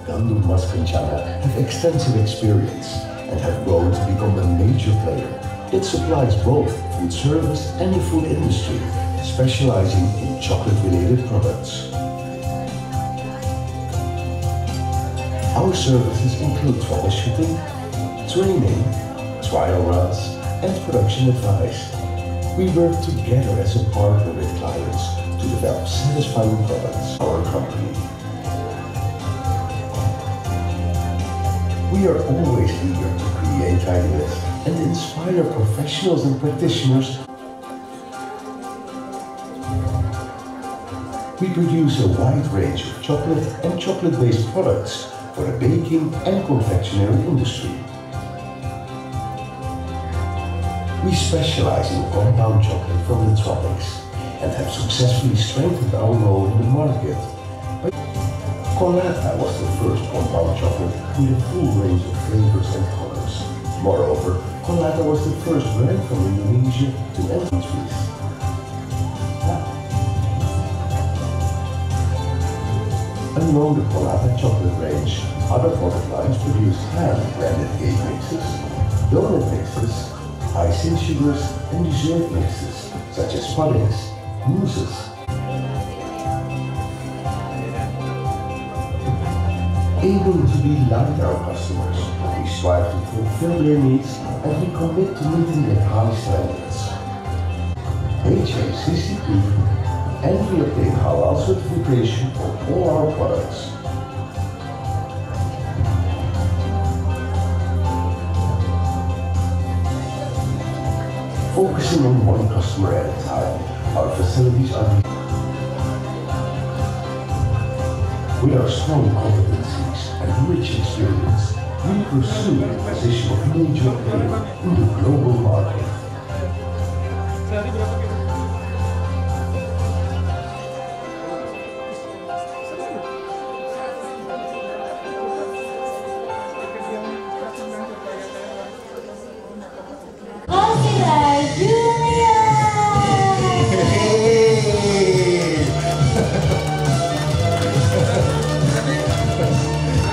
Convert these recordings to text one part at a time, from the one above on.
Gandum Mas Kencana have extensive experience and have grown to become a major player that supplies both food service and the food industry, specializing in chocolate-related products. Our services include troubleshooting, training, trial runs, and production advice. We work together as a partner with clients to develop satisfying products for our company. We are always eager to create ideas and inspire professionals and practitioners. We produce a wide range of chocolate and chocolate-based products for the baking and confectionery industry. We specialize in compound chocolate from the tropics and have successfully strengthened our role in the market. Colata was the first compound chocolate with a full range of flavors and colors. Moreover, Colata was the first brand from Indonesia to enter countries. Among the Colata chocolate range, other product lines produce hand-blended cake mixes, donut mixes, icing sugars, and dessert mixes, such as puddings, mousses. Able to delight our customers, we strive to fulfill their needs and we commit to meeting their high standards. HACCP, and we obtain halal certification for all our products. Focusing on one customer at a time, our facilities are with our strong competencies and rich experience, we pursue the position of major player in the global market.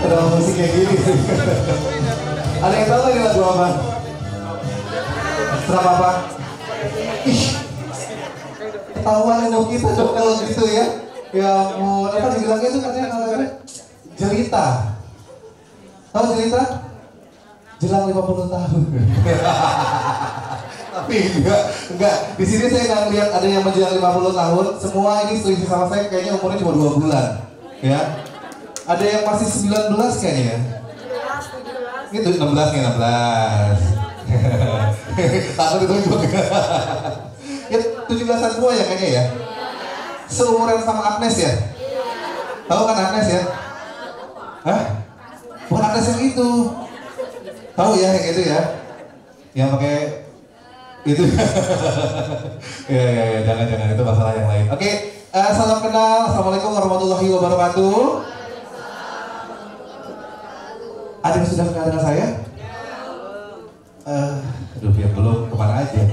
Ada musik kayak gini. Ada yang tahu nggak ini lagu apa? Serap apa? Ih, tahuan dong kita dong kalau gitu ya. Ya mau apa dibilangnya itu katanya kalau jelita. Tahu jelita? Jelang 50 tahun. Tapi enggak. Di sini saya nggak lihat ada yang menjelang 50 tahun. Semua ini selisih sama saya kayaknya umurnya cuma 2 bulan. Ya. Ada yang masih 19 kayaknya. 17, 17. Itu 16 nih, 16. Takut ditunjuk. Ya 17-an semua ya kayaknya ya. Seumuran sama Agnes ya? Tahu kan Agnes ya? Hah? Bukan Agnes yang itu. Tahu ya yang itu ya? Yang pakai itu. Ya, jangan itu masalah yang lain. Oke, salam kenal. Assalamualaikum warahmatullahi wabarakatuh. Ada yang sudah kenal dengan saya? Aduh, yang belum kemana aja?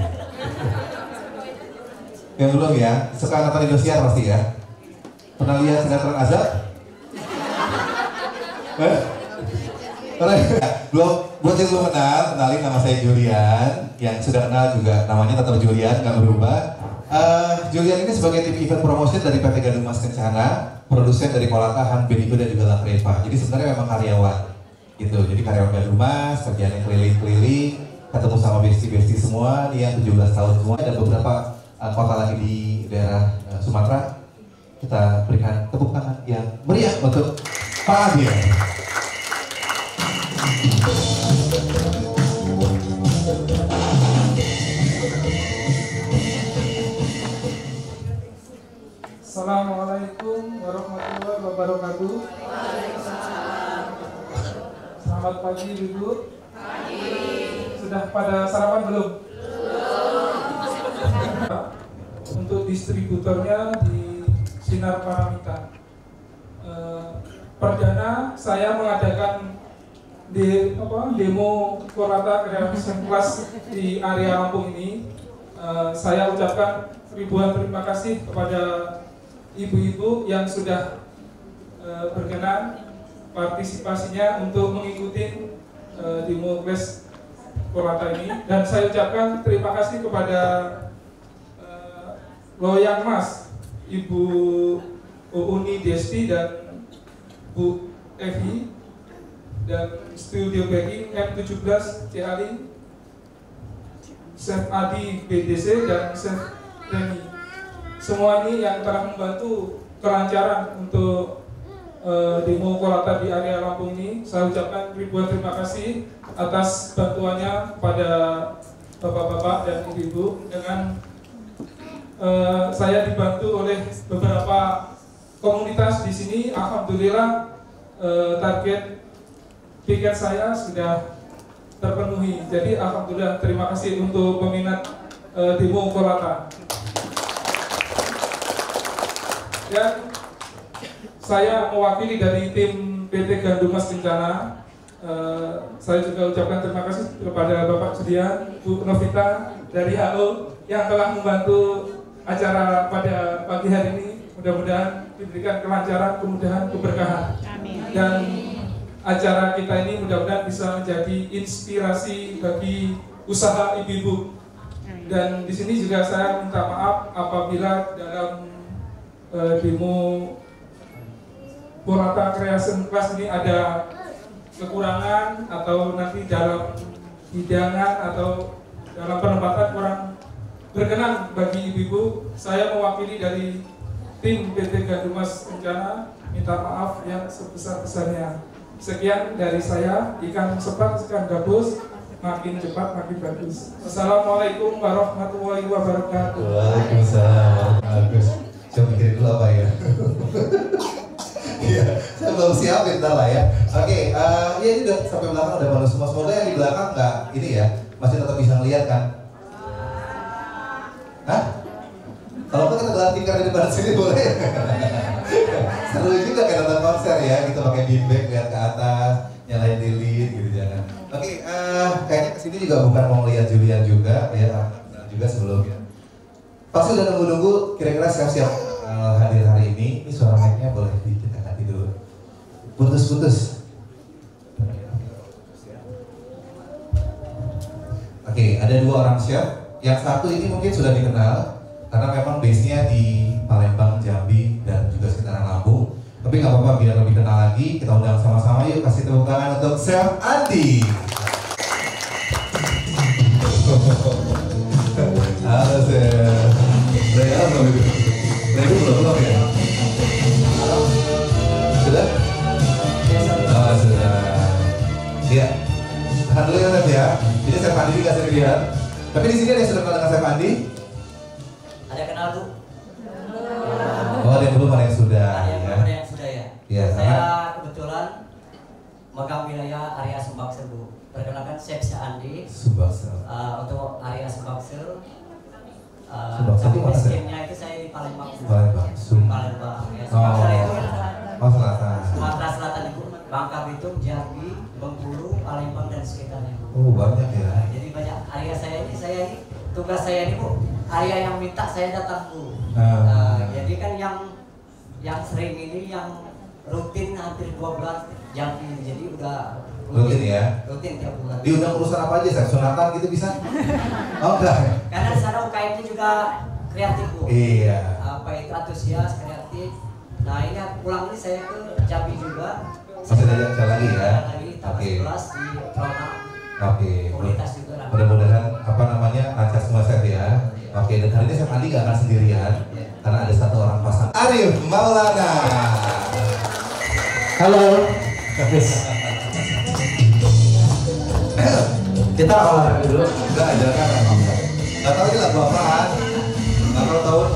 Yang belum ya? Suka nonton Indosiar pasti ya? Pernah lihat sinetron Azab? Buat yang belum kenal, kenalin nama saya Julian. Yang sudah kenal juga namanya tetap Julian, nggak berubah. Julian ini sebagai tim event promotion dari PT Gandum Mas Kencana, produsen dari Colata, Han, Benigo, dan juga Lakreva. Jadi sebenarnya memang karyawan. Gitu, jadi karyawan Gandum Mas, kerjanya keliling-keliling, ketemu sama besti-besti semua, nih yang 17 tahun semua, dan beberapa kota lagi di daerah Sumatera. Kita berikan tepuk tangan yang meriah untuk Pak Adil. Assalamualaikum warahmatullahi wabarakatuh. Selamat pagi Ibu. Pagi. Sudah pada sarapan belum? Belum. Untuk distributornya di Sinar Paramita. Perdana saya mengadakan demo Colata Creation Class di area Lampung ini. Saya ucapkan ribuan terima kasih kepada ibu-ibu yang sudah berkenan partisipasinya untuk mengikuti demo Clash Polata ini, dan saya ucapkan terima kasih kepada Loyang Mas, Ibu Uni Desti dan Bu Evi, dan Studio Backing M17 Ciali, Chef Adi BDC dan Chef Reni. Semua ini yang telah membantu kelancaran untuk demo Polata di area Lampung ini. Saya ucapkan ribuan terima kasih atas bantuannya pada bapak-bapak dan ibu-ibu. Dengan saya dibantu oleh beberapa komunitas di sini, alhamdulillah target tiket saya sudah terpenuhi. Jadi alhamdulillah, terima kasih untuk peminat demo Polata. Dan saya mewakili dari tim PT Gandum Mas Kencana. Saya juga ucapkan terima kasih kepada Bapak Judian, Bu Novita dari HO yang telah membantu acara pada pagi hari ini. Mudah-mudahan diberikan kelancaran, kemudahan, keberkahan. Amin. Dan acara kita ini mudah-mudahan bisa menjadi inspirasi bagi usaha ibu-ibu. Dan di sini juga saya minta maaf apabila dalam demo Polata Creation Class ini ada kekurangan atau nanti dalam hidangan atau dalam penempatan kurang berkenan bagi ibu-ibu. Saya mewakili dari tim PT Gandum Mas Kencana minta maaf yang sebesar-besarnya. Sekian dari saya, ikan sepat, ikan gabus, makin cepat makin bagus. Assalamualaikum warahmatullahi wabarakatuh. Waalaikumsalam. Bagus. Coba mikirin dulu apa ya. Iya, saya belum siap bentar lah ya. Oke, ya ini udah sampai belakang udah penuh semua. Semoga yang di belakang nggak ini ya, masih tetap bisa ngeliat kan? Hah? Kalau kita gelar tikar di depan sini boleh. Seru juga kayak nonton konser ya, kita pakai beanbag lihat ke atas, nyalain lilin gitu jangan. Oke, kayaknya kesini juga bukan mau lihat Julian juga ya, juga sebelumnya. Pasti udah nunggu-nunggu kira-kira siap-siap hadir hari ini. Ini suara mic-nya boleh kita ganti dulu. Putus-putus. Oke, ada dua orang chef. Yang satu ini mungkin sudah dikenal karena memang base-nya di Palembang, Jambi, dan juga sekitaran Lampung. Tapi nggak apa-apa, biar lebih kenal lagi, kita undang sama-sama yuk. Kasih tepuk tangan untuk Chef Andi. Halo Chef. Udah belum itu? Belum ya? Sudah? Oh sudah. Iya. Tahan dulu ya Chef ya. Jadi Chef Andi dikasih lihat. Tapi di sini ada yang sudah kenal dengan Chef Andi? Ada kenal tuh? Oh ada yang belum, ada yang sudah. Ada yang sudah ya? Iya. Saya kebetulan megang wilayah area Sumbaksel Bu. Perkenalkan Chef Andi. Sumbaksel. Untuk area Sumbaksel. Sumbaksel itu mana sih? Itu saya di Palembang. Palembang. Palembang. Ya, Sumbaksel itu. Selatan. Sumatera Selatan itu, Bangka Belitung, Jambi, Bengkulu, Palembang dan sekitarnya. Oh banyak ya. Jadi banyak area saya ini tugas saya ini Bu, area yang minta saya datang dulu. Jadi kan yang sering ini yang rutin hampir 2 bulan Jambi, jadi udah rutin ya? Rutin tiap bulan. Diundang urusan apa aja, Chef? Sunatan gitu bisa? Oh enggak? Karena di sana UKM-nya juga kreatif Bu. Iya. Apa itu antusias, kreatif. Nah ini pulang ini saya ke Jambi juga. Masih ada yang lagi ya? Lagi tanggal 11 di Trona. Oke. Komunitas juga. Mudah-mudahan apa namanya lancar semua Chef ya. Oke, dan hari ini Chef Andi nggak akan sendirian karena ada satu orang pasang. Arif Maulana. Halo. Kita olahraga dulu. Enggak ada kan? Nggak tahu ini lagu apaan. Nggak kalau tahun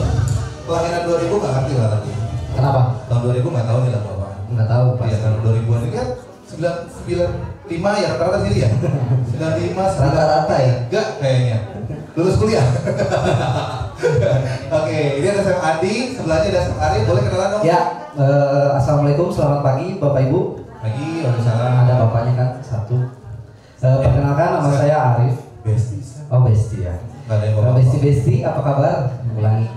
kelahiran 2000 nggak ngerti lah lagu. Kenapa? Tahun 2000 nggak tahu ini lagu apaan. Nggak tahu. Iya tahun 2000-an ini kan 95 ya rata-rata sini ya. 95 Rata-rata ya? Enggak kayaknya. Lulus kuliah. Oke, ini ada Chef Andi, sebelahnya ada Chef Arif, boleh kenalan dong? Ya, assalamualaikum, selamat pagi Bapak Ibu. Pagi, waalaikumsalam. Ada bapaknya kan satu. Perkenalkan nama saya Arif. Besti. Oh Besti ya. Nggak ada yang bapak. Besti, apa kabar? Ulangi.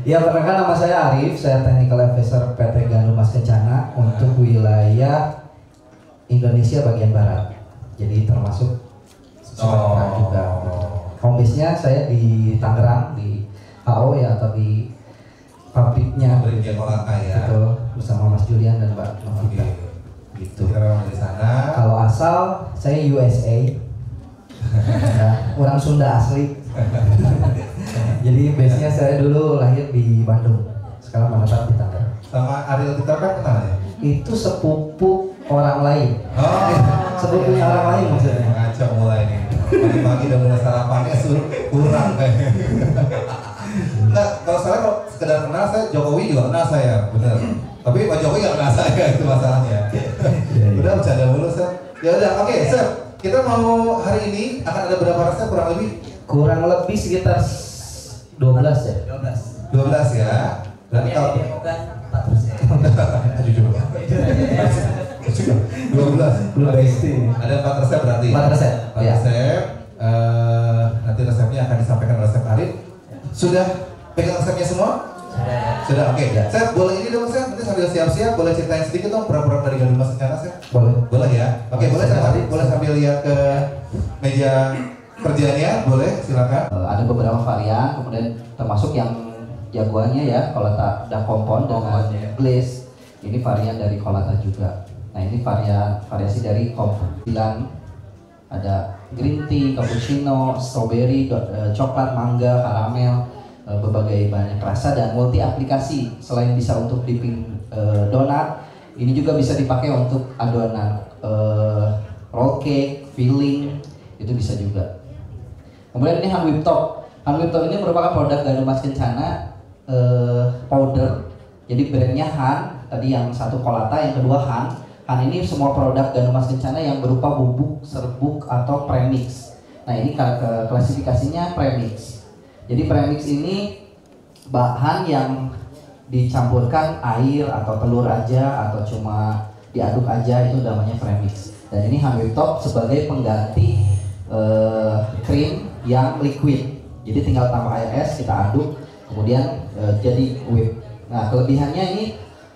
Ya, perkenalkan nama saya Arif, saya Technical Advisor PT Gandum Mas Kencana untuk wilayah Indonesia bagian barat. Jadi termasuk Sumatera juga. Home base-nya saya di Tangerang, di HO ya, atau di pabriknya Kolaka ya. Betul, bersama Mas Julian dan Mbak Novita. Gitu. Kita memang di sana. Kalau asal saya USA. Nah, orang Sunda asli. Jadi base-nya saya dulu lahir di Bandung. Sekarang menetap di Tangerang. Sama Ariel Peter kan kenal ya? Itu sepupu orang lain. Sepupunya orang lain maksudnya. Ngaco mulai nih. Pagi-pagi udah mulai sarapannya suruh kurang kayaknya. Enggak, kalau saya kalau sekedar kenal saya Jokowi juga kenal saya, bener. Tapi Pak Jokowi nggak kenal saya, itu masalahnya. Udah bercanda mulu, Sir. Ya udah, oke, Sir. Kita mau hari ini akan ada berapa resep kurang lebih? Kurang lebih sekitar 12 ya. 12 ya. Dan Ya, kalau dia bukan 4%. 12. Belum pasti. Ada 4 resep berarti. 4 resep. 4 Ya. resep. Nanti resepnya akan disampaikan oleh Chef Arif. Sudah pegang resepnya semua? Sudah, oke. Chef, boleh ini dong, Chef. Nanti sambil siap-siap, boleh ceritain sedikit dong pura-pura dari Gandum Mas Kencana, Chef? Boleh. Boleh ya? Oke, boleh Chef Arif, boleh sambil lihat ke meja kerjanya, boleh, silakan. Ada beberapa varian, kemudian termasuk yang jagoannya ya, kolata da kompon dengan glaze. Ini varian dari kolata juga. Nah, ini variasi dari kompon. Ada green tea, cappuccino, strawberry, coklat, mangga, karamel, berbagai banyak rasa dan multi aplikasi. Selain bisa untuk dipping donat, ini juga bisa dipakai untuk adonan roll cake, filling, itu bisa juga. Kemudian ini hand whip top. Hand whip top ini merupakan produk Gandum Mas Kencana powder. Jadi brandnya Han, tadi yang satu kolata, yang kedua Han. Han ini semua produk Gandum Mas Kencana yang berupa bubuk, serbuk, atau premix. Nah, ini klasifikasinya premix. Jadi premix ini bahan yang dicampurkan air atau telur aja atau cuma diaduk aja, itu namanya premix. Dan ini hand whip top sebagai pengganti krim yang liquid. Jadi tinggal tambah air es, kita aduk, kemudian jadi whip. Nah, kelebihannya ini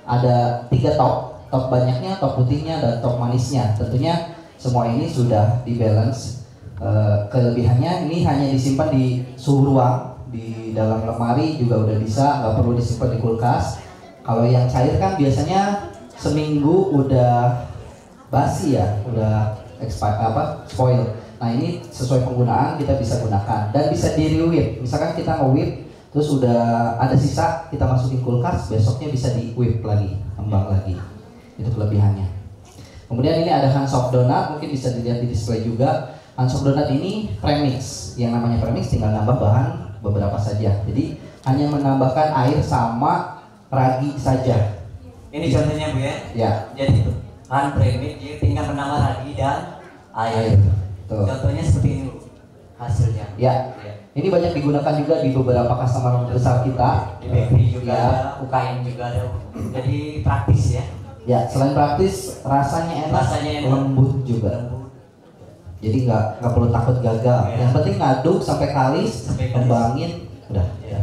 ada 3 top banyaknya, top putihnya, dan top manisnya. Tentunya semua ini sudah dibalance. Kelebihannya ini hanya disimpan di suhu ruang, di dalam lemari juga udah bisa, nggak perlu disimpan di kulkas. Kalau yang cair kan biasanya seminggu udah basi ya, udah spoil. Nah, ini sesuai penggunaan kita bisa gunakan dan bisa di re-whip. Misalkan kita nge-whip terus udah ada sisa, kita masukin kulkas, besoknya bisa di-whip lagi, kembang lagi. Itu kelebihannya. Kemudian ini ada hand soft donut, mungkin bisa dilihat di display juga. Hand soft donut ini premix. Yang namanya premix tinggal nambah bahan beberapa saja. Jadi hanya menambahkan air sama ragi saja. Ini contohnya Bu ya. Ya. Jadi hand premix dia tinggal menambah ragi dan air. Tuh. Contohnya seperti ini Bu, hasilnya. Ya. Ini banyak digunakan juga di beberapa customer besar kita. Di bakery juga ya. ada, UKM juga ada. Jadi praktis ya. Ya, selain praktis, rasanya enak, lembut juga. Jadi nggak perlu takut gagal. Yang penting ngaduk sampai kalis, kembangin, udah. Ya.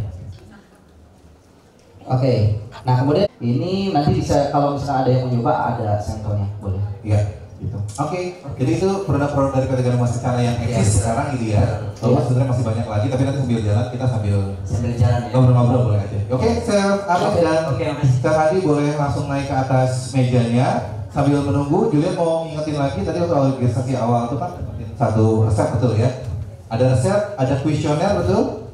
Oke. Nah, kemudian ini nanti bisa, kalau misalnya ada yang mau nyoba, ada sampelnya, boleh. Iya. Gitu. Oke. Jadi itu produk-produk dari PT Gandum Mas Kencana yang eksis sekarang ini ya. Kalau sebenarnya masih banyak lagi, tapi nanti sambil jalan kita sambil jalan ya. Ngobrol-ngobrol boleh aja. Oke, Chef Arif dan Chef Adi boleh langsung naik ke atas mejanya sambil menunggu. Julian mau ngingetin lagi tadi waktu registrasi awal itu kan satu resep betul ya. Ada resep, ada kuesioner betul.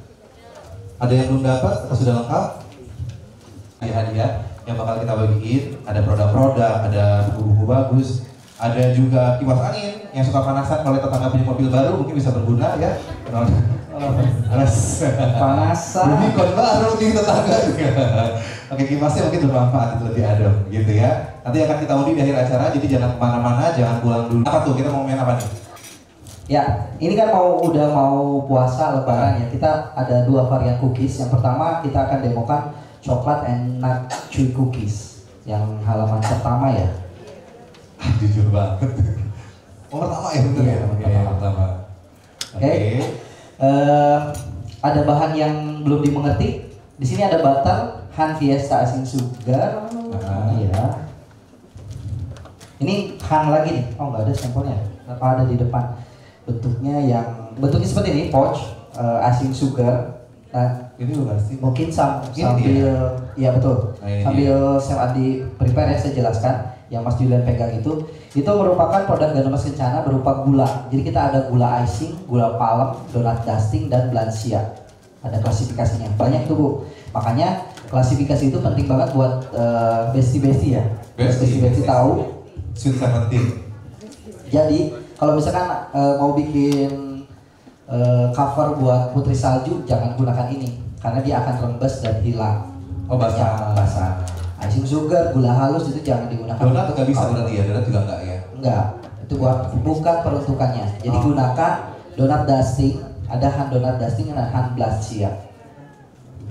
Ada yang belum dapat atau sudah lengkap? Hadiah yang bakal kita bagiin. Ada produk-produk, ada buku-buku bagus. Ada juga kipas angin yang suka panasan, kalau tetangga punya mobil baru mungkin bisa berguna ya. Panasan. Unicorn baru nih tetangga. Oke, kipasnya mungkin bermanfaat, itu lebih adem gitu ya. Nanti akan kita undi di akhir acara, jadi jangan kemana-mana, jangan pulang dulu. Apa tuh, kita mau main apa nih? Ya, ini kan udah mau puasa lebaran ya. Kita ada 2 varian cookies. Yang pertama kita akan demokan coklat and nut chewy cookies yang halaman pertama ya. Jujur banget. Oh, pertama ya, betul ya? Pertama. Oke. Ada bahan yang belum dimengerti, Di sini ada butter Han Fiesta Icing Sugar. Iya. Ini Han lagi nih. Oh nggak ada sampelnya. Ada di depan. Bentuknya seperti ini, pouch icing sugar. Nah, ini udah pasti. Mungkin sambil, ya betul. Sambil saya Adi prepare ya, saya jelaskan. Yang Mas Julian pegang itu merupakan produk Gandomas Kencana berupa gula. Jadi kita ada gula icing, gula palem, donat dusting, dan Blansia. Ada klasifikasinya, banyak tuh Bu. Makanya klasifikasi itu penting banget buat bestie-bestie ya. Bestie tahu. Sweet 17. Jadi kalau misalkan mau bikin cover buat Putri Salju, jangan gunakan ini karena dia akan rembes dan hilang. Oh basah. Basah. Icing sugar, gula halus itu jangan digunakan. Donat nggak bisa berarti ya? Donat juga nggak ya? Enggak, itu bukan peruntukannya. Jadi gunakan donat dusting, ada Han donat dusting dan Han Blansia,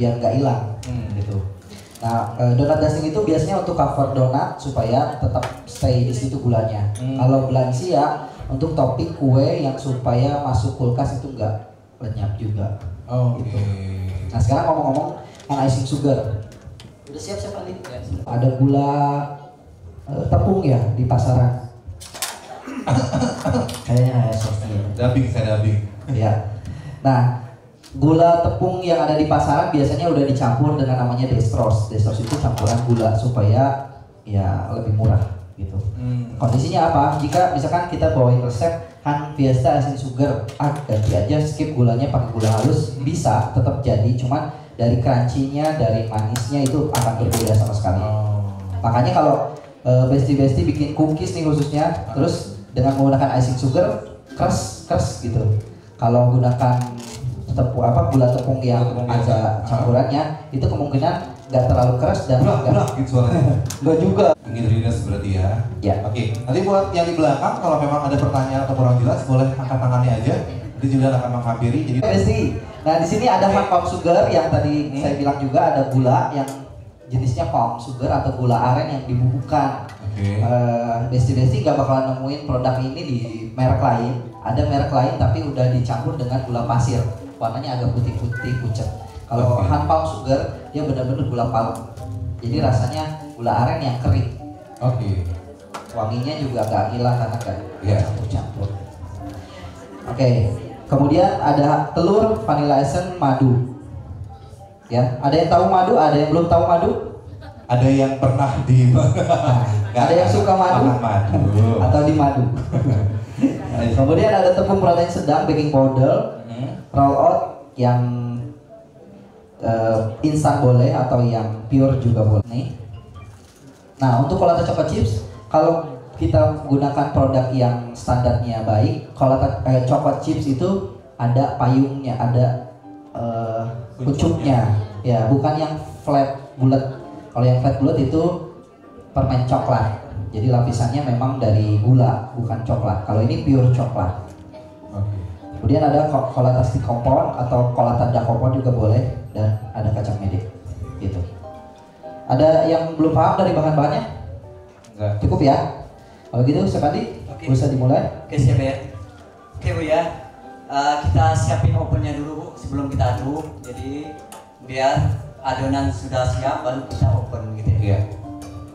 biar nggak hilang. Gitu. Nah, donat dusting itu biasanya untuk cover donat supaya tetap stay di situ gulanya. Kalau Blansia untuk topping kue yang supaya masuk kulkas itu nggak lenyap juga. Gitu. Nah sekarang ngomong-ngomong icing sugar. Udah siap nih? Ya, ada gula tepung ya di pasaran. Kayaknya saya dubbing. Ya. Nah, gula tepung yang ada di pasaran biasanya udah dicampur dengan namanya dextrose. Dextrose itu campuran gula supaya ya lebih murah gitu. Kondisinya apa? Jika misalkan kita bawain resep Han Fiesta Icing Sugar, ganti aja, skip gulanya pakai gula halus, bisa tetap jadi, cuman dari crunchy-nya, dari manisnya itu akan berbeda sama sekali. Makanya kalau bestie-bestie bikin cookies nih khususnya, terus dengan menggunakan icing sugar, keras gitu. Kalau gunakan gula tepung yang ada campurannya, itu kemungkinan nggak terlalu keras dan bulat gitu suaranya. Nggak juga. Ingredients berarti ya. Ya. Oke. Nanti buat yang di belakang kalau memang ada pertanyaan atau kurang jelas boleh angkat tangannya aja. Nanti Julian akan menghampiri. Jadi. Nah di sini ada palm sugar yang tadi saya bilang juga, ada gula yang jenisnya palm sugar atau gula aren yang dibubuhkan. Bestie nggak bakalan nemuin produk ini di merek lain. Ada merek lain tapi udah dicampur dengan gula pasir. Warnanya agak putih-putih pucat. Kalau Han palm sugar dia benar-benar gula palm. Jadi rasanya gula aren yang kering. Wanginya juga agak hilang karena kan campur-campur. Kemudian ada telur, vanilla essence, madu. Ya, ada yang tahu madu, ada yang belum tahu madu? Ada yang pernah di ada yang suka madu atau di madu. Kemudian ada tepung protein sedang, baking powder, roll out yang instan boleh atau yang pure juga boleh. Nah, untuk Colata Chocolate Chips, kalau kita gunakan produk yang standarnya baik, Colata Chocolate Chips itu ada payungnya, ada kucupnya, ya, bukan yang flat bulat. Kalau yang flat bulat itu permen coklat. Jadi lapisannya memang dari gula, bukan coklat. Kalau ini pure coklat. Kemudian ada Colata stick compound atau Colata dark compound juga boleh, dan ada kacang mede. Gitu. Ada yang belum paham dari bahan-bahannya? Enggak. Cukup ya? Kalau gitu, Sepandi, bisa dimulai? Oke, siap ya. Oke Bu ya, kita siapin ovennya dulu Bu sebelum kita aduk. Jadi biar adonan sudah siap baru kita oven gitu ya. Iya.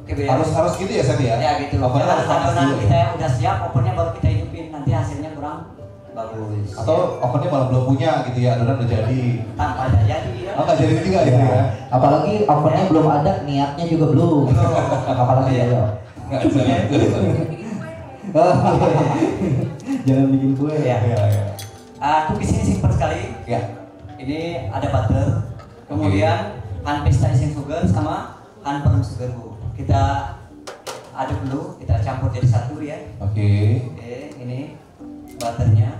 Oke Bu ya. Harus gitu ya Sandy ya? Ya gitu. Ovennya harus panas adonan dulu kita ya? udah siap, ovennya baru kita hidupin. Nanti hasilnya kurang bagus. Atau ovennya malah belum punya gitu ya, adonan udah jadi. Tanpa ada jadi ya. Oh nggak jadi juga gitu ya? Apalagi ovennya belum ada, niatnya juga belum. Apalagi ya. Nggak bisa gitu. Jangan bikin kue ya. Cookies ini simpel sekali. Ya. Ini ada butter, kemudian Han Fiesta Icing Sugar sama Han palm sugar Bu. Kita aduk dulu, kita campur jadi satu ya. Oke, ini butternya.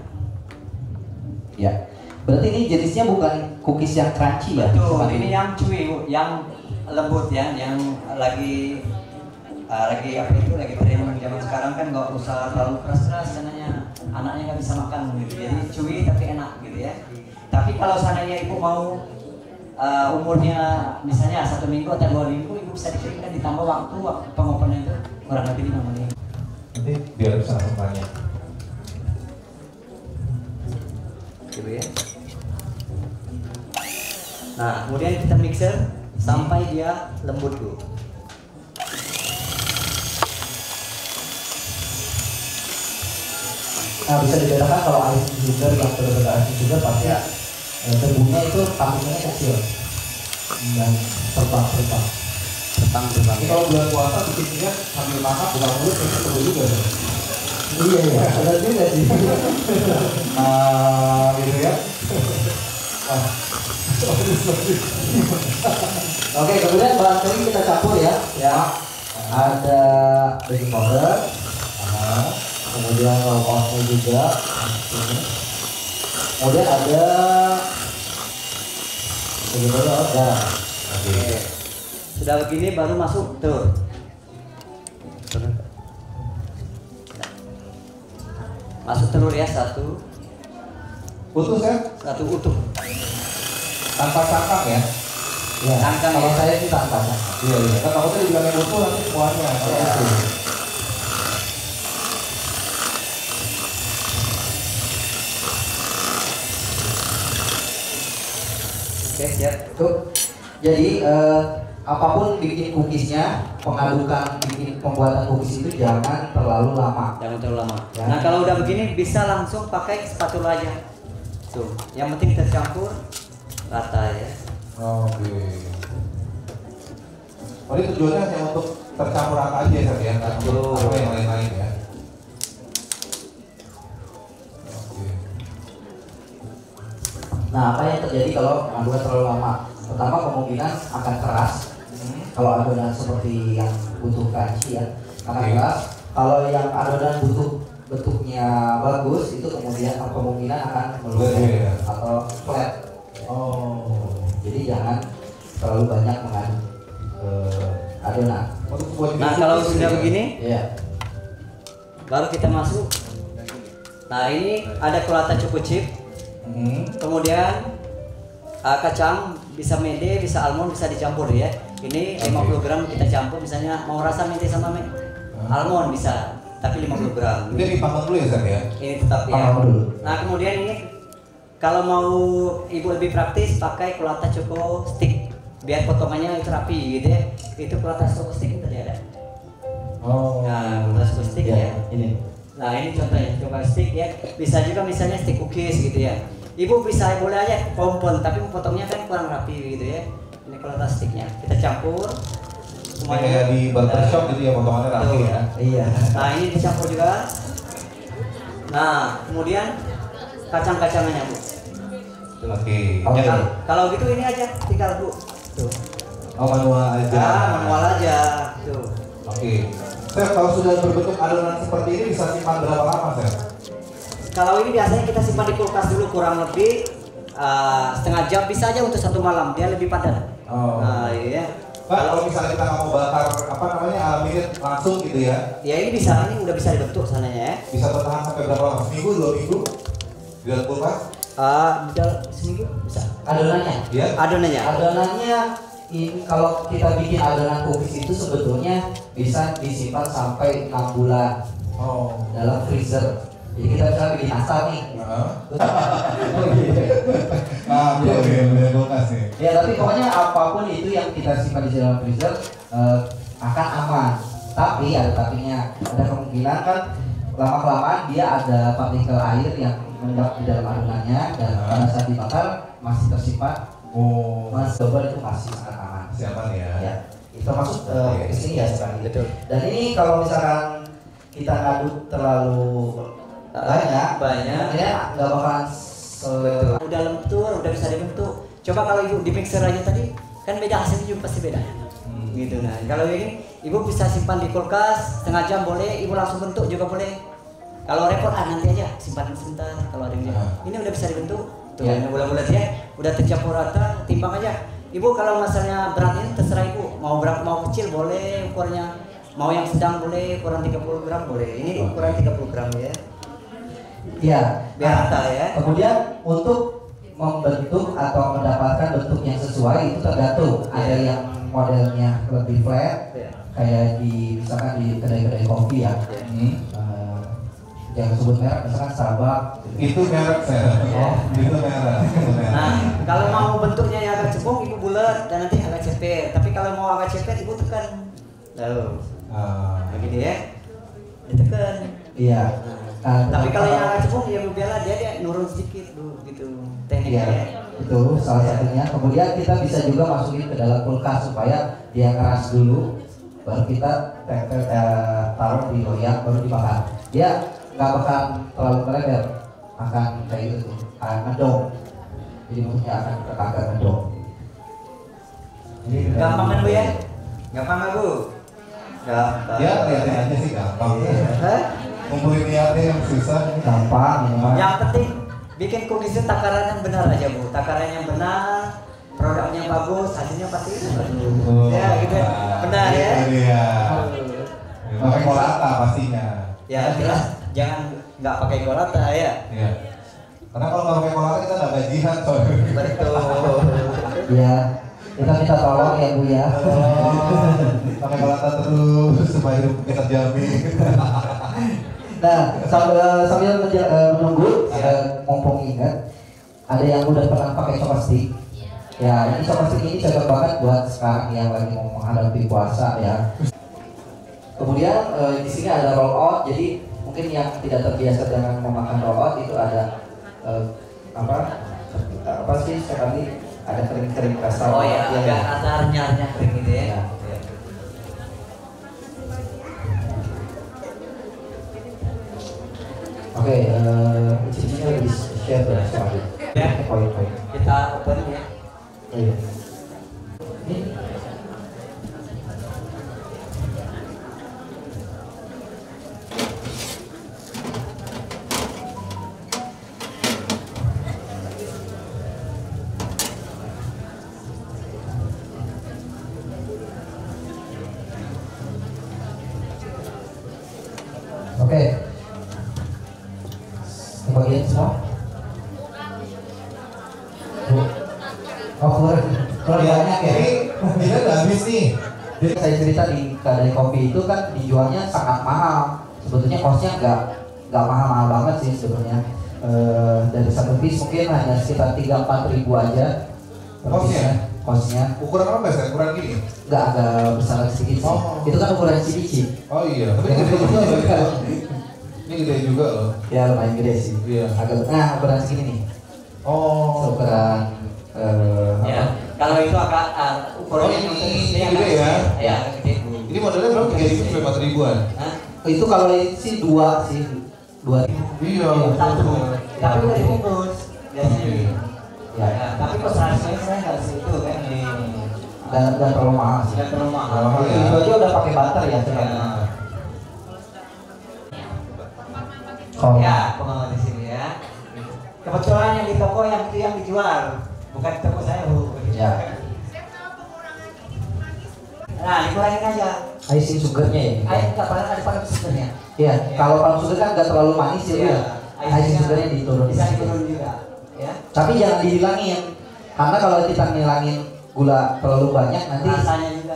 Ya. Berarti ini jenisnya bukan cookies yang crunchy ya? Betul, ini yang chewy Bu, yang lembut ya, yang lagi apa itu, lagi tren zaman sekarang kan nggak usah terlalu keras sananya, anaknya nggak bisa makan gitu, jadi chewy tapi enak gitu ya. Tapi kalau sananya ibu mau umurnya misalnya 1 minggu atau 2 minggu, ibu bisa dikeringkan, ditambah waktu pengopennya itu kurang lebih 5 menit. nanti biar bisa langsung tanya. Gitu ya. Nah, kemudian kita mixer sampai dia lembut dulu. Nah, bisa dibedakan kalau ice sugar yang benar-benar ice sugar pasti debunya itu partikelnya kecil dan terbang. Ini kalau bulan puasa bikinnya sambil makan buka mulut itu perlu juga. Iya, benar juga sih. Gitu ya. Oke, kemudian bahan kering kita campur ya. Ada baking powder, kemudian raw oatnya juga. Kemudian ada baking powder, garam. Oke. Sudah begini baru masuk tuh. Masuk telur ya, satu Utuh ya? Satu utuh. Tanpa cangkang ya? Ya, Cangkang kalau ya? saya sih tanpa cangkang. Iya. Kan takutnya dibilangin utuh nanti semuanya. Iya. Oke, siap. Tuh. Jadi apapun bikin cookiesnya, pengadukan bikin pembuatan cookies itu jangan terlalu lama. Jangan terlalu lama. Ya. Nah, kalau udah begini bisa langsung pakai spatula aja. Tuh, yang penting kita campur rata ya. Oke. Oh, ini tujuannya hanya untuk tercampur rata aja ya, ya? Nggak untuk apa yang lain-lain ya? Oke. Nah, apa yang terjadi kalau adonan terlalu lama? Pertama, kemungkinan akan keras. Kalau adonan seperti yang butuh crunchy ya, akan keras. Kalau yang adonan butuh bentuknya bagus, itu kemudian kemungkinan akan meluber atau flat. Oh. Jadi jangan terlalu banyak mengaduk adonan. Nah, kalau sudah begini, Iya. baru kita masuk. Nah, ini ada kolata choco chip. Kemudian kacang bisa mede, bisa almond, bisa dicampur ya. Ini 50 gram kita campur, misalnya mau rasa mede sama almond bisa, tapi 50 gram. Ini dipanggang dulu ya, Zak ya? Ini tetap ya. Panggang dulu. Nah, kemudian ini kalau mau ibu lebih praktis pakai kolata choco stick biar potongannya itu rapi gitu ya. Itu kolata choco stick tadi ada. Oh. Nah, kolata choco stick ya. Ini. Nah, ini contohnya choco stick ya. Bisa juga misalnya stick cookies gitu ya. Ibu bisa boleh aja kompon, tapi potongnya kan kurang rapi gitu ya. Ini kolata sticknya kita campur. Ini kayak di barbershop gitu ya, potongannya rapi ya. Iya. Nah, ini dicampur juga. Nah, kemudian kacang-kacangannya Bu. Oke. Oke. Ya, kalau gitu ini aja tinggal Bu. Tuh. Oh, manual aja. Manual aja. Tuh. Oke. Chef, kalau sudah berbentuk adonan seperti ini bisa simpan berapa lama, Chef? Kalau ini biasanya kita simpan di kulkas dulu kurang lebih setengah jam, bisa aja untuk 1 malam, dia lebih padat. Oh. Nah, iya. Pak, kalau misalnya kita nggak mau bakar apa namanya minute langsung gitu ya, Ya ini bisa, ini udah bisa dibentuk sananya ya. bisa bertahan sampai berapa lama? Seminggu, 2 minggu di dalam kulkas? Di dalam seminggu bisa. Adonannya. Iya. Adonannya. Adonannya ini kalau kita bikin adonan cookies itu sebetulnya bisa disimpan sampai 6 bulan Oh. dalam freezer. Jadi kita bisa bikin nastar nih. Iya, kulkas nih. Ya, tapi pokoknya apapun itu yang kita simpan di dalam freezer akan aman. Tapi ada tapinya, ada kemungkinan kan lama-kelamaan dia ada partikel air yang mengendap di dalam adonannya dan pada saat dibakar masih tersimpan. Oh. Mas double itu masih sangat aman. Siapa nih ya? Ya, itu masuk ke sini ya sekarang. Betul. Dan ini kalau misalkan kita ngaduk terlalu banyak, ya nggak bakalan Udah lentur, udah bisa dibentuk. Coba kalau ibu di mixer aja tadi, kan beda hasilnya juga pasti beda. Gitu. Nah, kalau ini ibu bisa simpan di kulkas setengah jam boleh, ibu langsung bentuk juga boleh. Kalau repot nanti aja simpan sebentar. Kalau ada yang ini udah bisa dibentuk. Tuh, Ya. bulat-bulat ya, udah tercampur rata, timbang aja. Ibu kalau masalahnya berat ini terserah ibu, mau berat mau kecil boleh ukurnya, mau yang sedang boleh, ukuran 30 gram boleh. Ini ukuran 30 gram ya. ya. Biar rata ya. Kemudian untuk membentuk atau mendapatkan bentuk yang sesuai itu tergantung. Ada yang modelnya lebih flat, Ya. kayak di misalkan di kedai-kedai kopi ya. Jangan sebut merek, misalkan Starbucks. Itu merek saya. Oh, itu merek. Nah, kalau mau bentuknya yang agak cebong, ibu bulat dan nanti agak cepet. Tapi kalau mau agak cepet, ibu tekan. Lalu, begini ya, ditekan. Iya. Tapi kalau yang agak cebong, ya biarlah dia nurun sedikit dulu gitu. Tekniknya. Iya, itu salah satunya. Kemudian kita bisa juga masukin ke dalam kulkas supaya dia keras dulu, baru kita taruh di loyang, baru dibakar. Dia nggak bakal terlalu melebar, akan kayak gitu, akan ngedong. Jadi bentuknya akan agak ngedong. Gampang kan Bu ya? Gampang nggak Bu? Gampang. Ya, lihatnya aja sih gampang. Kumpulin niatnya yang susah. Gampang ya. Yang penting bikin kumis itu takaran yang benar aja Bu. Takaran yang benar, produknya bagus, hasilnya pasti bagus. Ya gitu ya. Benar ya. Iya. Pakai kolata pastinya. Ya jelas, jangan nggak pakai kolata ya. Iya. Karena kalau nggak pakai kolata kita nggak gajian soalnya. Betul. Iya. Kita minta tolong ya Bu ya. Pakai kolata terus supaya hidup kita terjamin. Nah, sambil menunggu, mumpung ingat, ada yang udah pernah pakai coklat stick. Ya, ini coklat stick ini cocok banget buat sekarang yang lagi mau menghadapi puasa ya. Kemudian di sini ada roll out, jadi mungkin yang tidak terbiasa dengan memakan roll out itu ada apa sih sekali ada kering-kering kasar. Oh ya, agak ada nyarnya kering gitu ya. Oke, cincinnya di share ya sama Ya, poin-poin. kita open ya. Iya. Oke. Kebagian semua? Oh, kurang banyak ya. Kita udah habis nih. Jadi saya cerita di kedai kopi itu kan dijualnya sangat mahal. Sebetulnya costnya nggak mahal-mahal banget sih sebetulnya. Dari satu piece mungkin hanya sekitar 3-4 ribu aja. Kosnya. Ukuran apa Mas? Ukuran gini? Nggak agak besar sedikit sih. Itu kan ukuran cici. Oh iya. Tapi gede juga loh. Ini gede juga loh. Ya lumayan gede sih. Iya. Agak ukuran segini nih. Oh. Ukuran Ya, kalau itu agak ukurannya ini gede ya? Ya, gede. Ini modelnya berapa? 3.000 sampai 4.000-an? Itu kalau ini sih 2 sih. 2 Iya. Satu. Tapi udah dibungkus. Biasanya. Ya. Tapi kok saya nggak situ kan ini. Dan terlalu mahal sih. Sudah terlalu mahal. Mahal ya. Itu aja udah pakai butter ya sekarang. Ya, pengamat di sini ya. Kebetulan yang di toko yang itu yang dijual, bukan di toko saya Bu. Ya. Nah, dikurangin aja. Icing sugarnya ya. Air nggak paling ada paling sebenarnya. Iya. Kalau palm sugar kan nggak terlalu manis ya. Iya. Icing sugarnya diturun. Bisa diturun juga. Ya. Tapi jangan dihilangin. Karena kalau kita ngilangin gula terlalu banyak nanti Rasanya juga.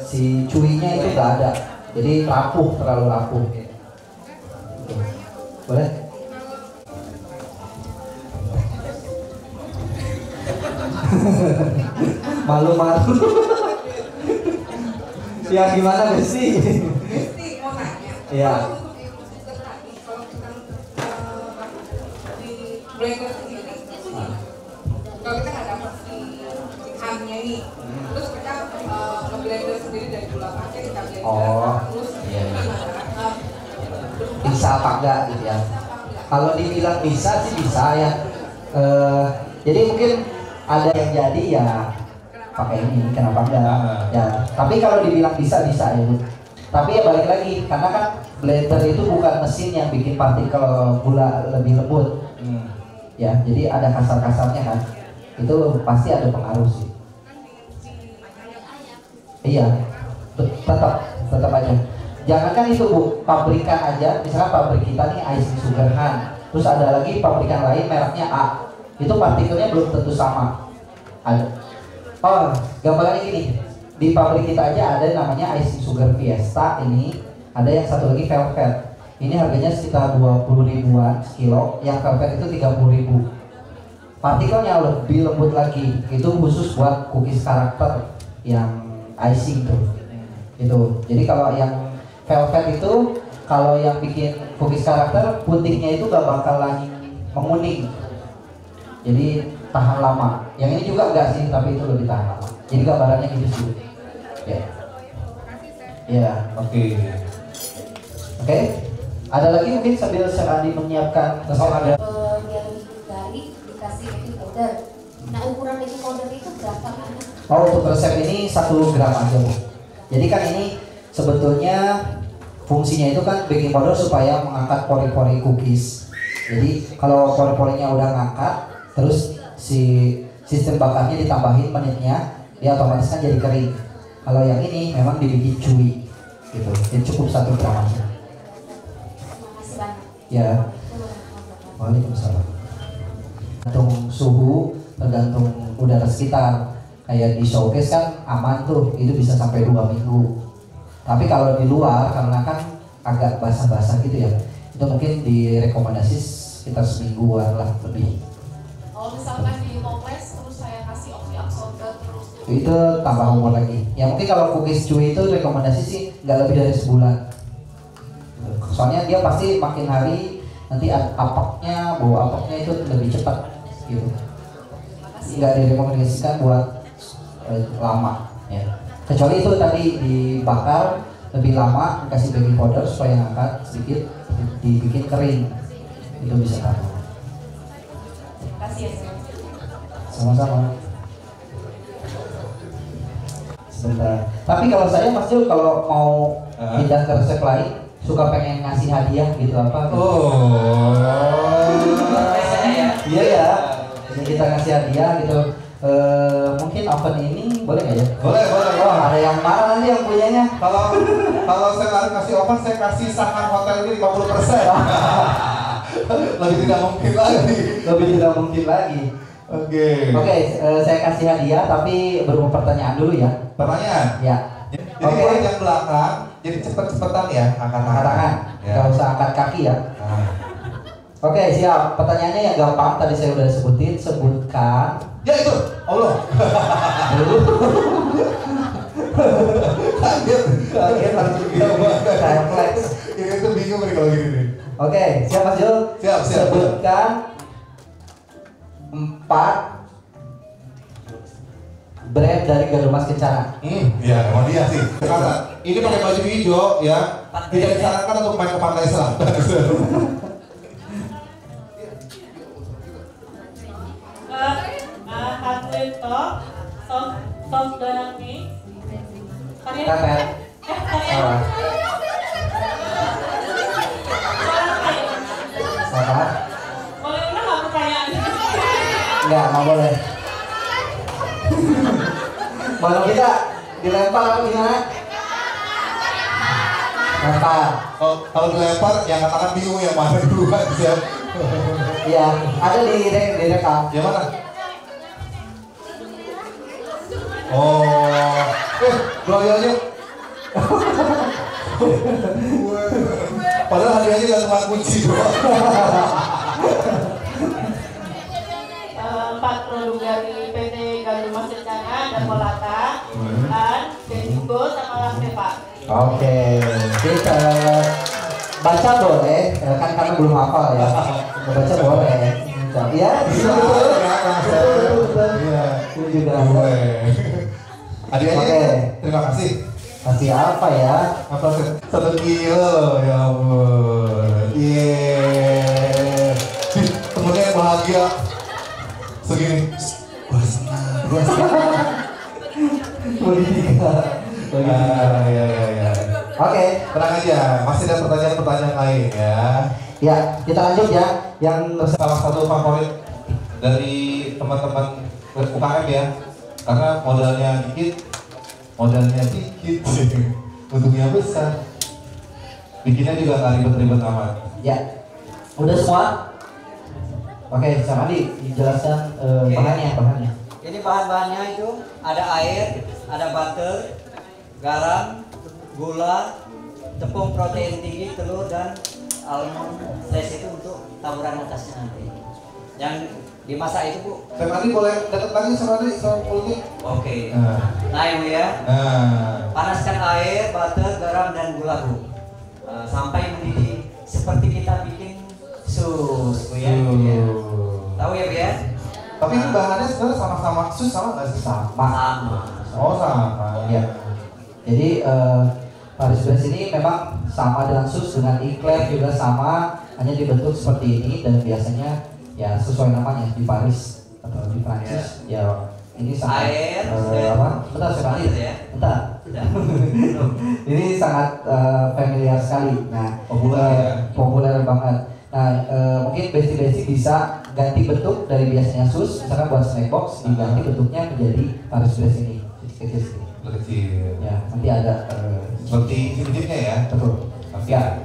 si cuinya itu nggak ada. Jadi rapuh, terlalu rapuh. Oke. Boleh? Malu-malu. Ya gimana Besti? Besti mau nanya. Iya. Kalau untuk itu sugar tadi, kalau kita di blender sendiri, kalau kita nggak dapat si ikannya ini, terus kita nge-blender sendiri dari gula pasir kita blender, Oh, terus iya, iya. gimana? Bisa apa enggak gitu ya? Kalau dibilang bisa sih bisa ya. Jadi mungkin ada yang jadi ya pakai ini, kenapa enggak? Ya. Tapi kalau dibilang bisa bisa ya Bu. Tapi ya balik lagi karena kan blender itu bukan mesin yang bikin partikel gula lebih lembut. Ya, jadi ada kasar-kasarnya kan. Itu pasti ada pengaruh sih. Iya, tetap aja. Jangankan itu Bu, pabrikan aja, misalkan pabrik kita nih icing sugar Han, terus ada lagi pabrikan lain mereknya A, itu partikelnya belum tentu sama. Ada. Oh, gambarnya gini, di pabrik kita aja ada namanya icing sugar Fiesta ini, ada yang satu lagi velvet. Ini harganya sekitar 20 ribuan sekilo, yang velvet itu 30 ribu. Partikelnya lebih lembut lagi, itu khusus buat cookies karakter yang icing tuh. Itu. Jadi kalau yang velvet itu, kalau yang bikin cookies karakter, putihnya itu gak bakalan menguning. Jadi tahan lama. Yang ini juga enggak sih, tapi itu lebih tahan lama. Jadi gambarannya gitu sih. Ya. Ya. Oke. Ada lagi mungkin sambil Chef Andi menyiapkan resep. Yang dari dikasih baking powder. Nah, ukuran baking powder itu berapa? Oh, untuk resep ini 1 gram aja, Bu. Jadi kan ini sebetulnya fungsinya itu kan baking powder supaya mengangkat pori-pori cookies. Jadi kalau pori-porinya udah ngangkat, terus si sistem bakarnya ditambahin menitnya, dia otomatis kan jadi kering. Kalau yang ini memang dibikin chewy gitu. Jadi cukup 1 gram aja. Makasih banyak. Ya. Waalaikumsalam. Tergantung suhu, tergantung udara sekitar. Kayak di showcase kan aman tuh, itu bisa sampai 2 minggu. Tapi kalau di luar karena kan agak basah-basah gitu ya, itu mungkin direkomendasi sekitar semingguan lah lebih. Kalau misalkan di toples terus saya kasih oxyabsorber terus Itu tambah umur lagi. Ya mungkin kalau cookies chewy itu rekomendasi sih nggak lebih dari sebulan. Soalnya dia pasti makin hari nanti apaknya, bau apaknya itu lebih cepat gitu. Nggak direkomendasikan buat lama ya. Kecuali itu tadi dibakar lebih lama, dikasih baking powder supaya ngangkat sedikit, dibikin kering, itu bisa tahan. kasih ya. Sama-sama. Sebentar. Tapi kalau saya Mas Jul kalau mau pindah ke resep lain, suka pengen ngasih hadiah gitu apa? Gitu. Iya ya. Jadi kita ngasih hadiah gitu. Mungkin oven ini boleh nggak ya? Boleh. Oh, ada yang marah nanti yang punyanya. Kalau saya nggak kasih oven, saya kasih saham hotel ini 50%. Lebih tidak mungkin lagi. Oke, saya kasih hadiah tapi berupa pertanyaan dulu ya. Pertanyaan? Ya. Jadi kalau yang belakang, jadi cepet-cepetan ya angkat tangan. Nggak usah angkat kaki ya. Oke, siap. Pertanyaannya yang gampang tadi saya udah sebutin. Sebutkan. Ya itu, Allah. Kaget harus begitu. Reflex. Ini tuh bingung nih kalau gini nih. Oke, siap Mas Jul? Siap. Sebutkan 4 brand dari Gandum Mas Kencana. Ya emang dia sih. Karena ini pakai baju hijau ya. Tidak disarankan untuk main ke pantai selatan. Soft donat mix. Kalian. Salah. Boleh ulang nggak pertanyaannya? Nggak boleh. Kalau kita dilempar apa gimana? Lempar. Kalau dilempar, yang katakan bingung yang mana duluan siap. Iya, ada di rekam. Yang mana? Oh, royalnya. Padahal hadiahnya gak cuma kunci doang. 4 produk dari PT Gandum Mas Kencana dan Molata dan Bengo sama Lakteva. Oke, kita baca boleh, kan karena belum hafal ya. Baca boleh. Iya, bisa. Iya, itu juga. Hadiahnya, terima kasih. Kasih apa ya? Apa 1 kilo, ya ampun. Yeay. Temennya yang bahagia. Segini. Gua senang. Politika. Ya. Oke, tenang aja. Masih ada pertanyaan-pertanyaan lain ya. Ya, kita lanjut ya. Yang Salah satu favorit dari teman-teman UKM ya. Karena modalnya dikit, untungnya besar. Bikinnya juga nggak ribet-ribet amat. Ya, udah semua. Oke, sama Adi, dijelaskan bahannya. Ini bahan-bahannya itu ada air, ada butter, garam, gula, tepung protein tinggi, telur dan almond slice itu untuk taburan atasnya nanti. Yang dimasak itu Bu. Chef Andi boleh dekat lagi sama Andi sama kulitnya. Oke. Nah Ibu ya. Panaskan air, butter, garam dan gula Bu. Sampai mendidih seperti kita bikin sus Bu ya. Tahu ya Bu ya? Tapi ini bahannya sebenarnya sama-sama sus sama nggak sih? Sama. Oh sama. Ya. Jadi Paris Brest ini memang sama dengan sus, dengan Eclair juga sama, hanya dibentuk seperti ini dan biasanya ya sesuai namanya di Paris atau di Prancis ya ini sangat bentar sekali ya. Bentar. Ini sangat familiar sekali. Nah, populer banget. Nah, mungkin basic bisa ganti bentuk dari biasanya sus, misalkan buat snack box diganti bentuknya menjadi Paris Brest ini kecil-kecil. Kecil. Ya, nanti ada seperti chip-chipnya ya. Betul. Ya.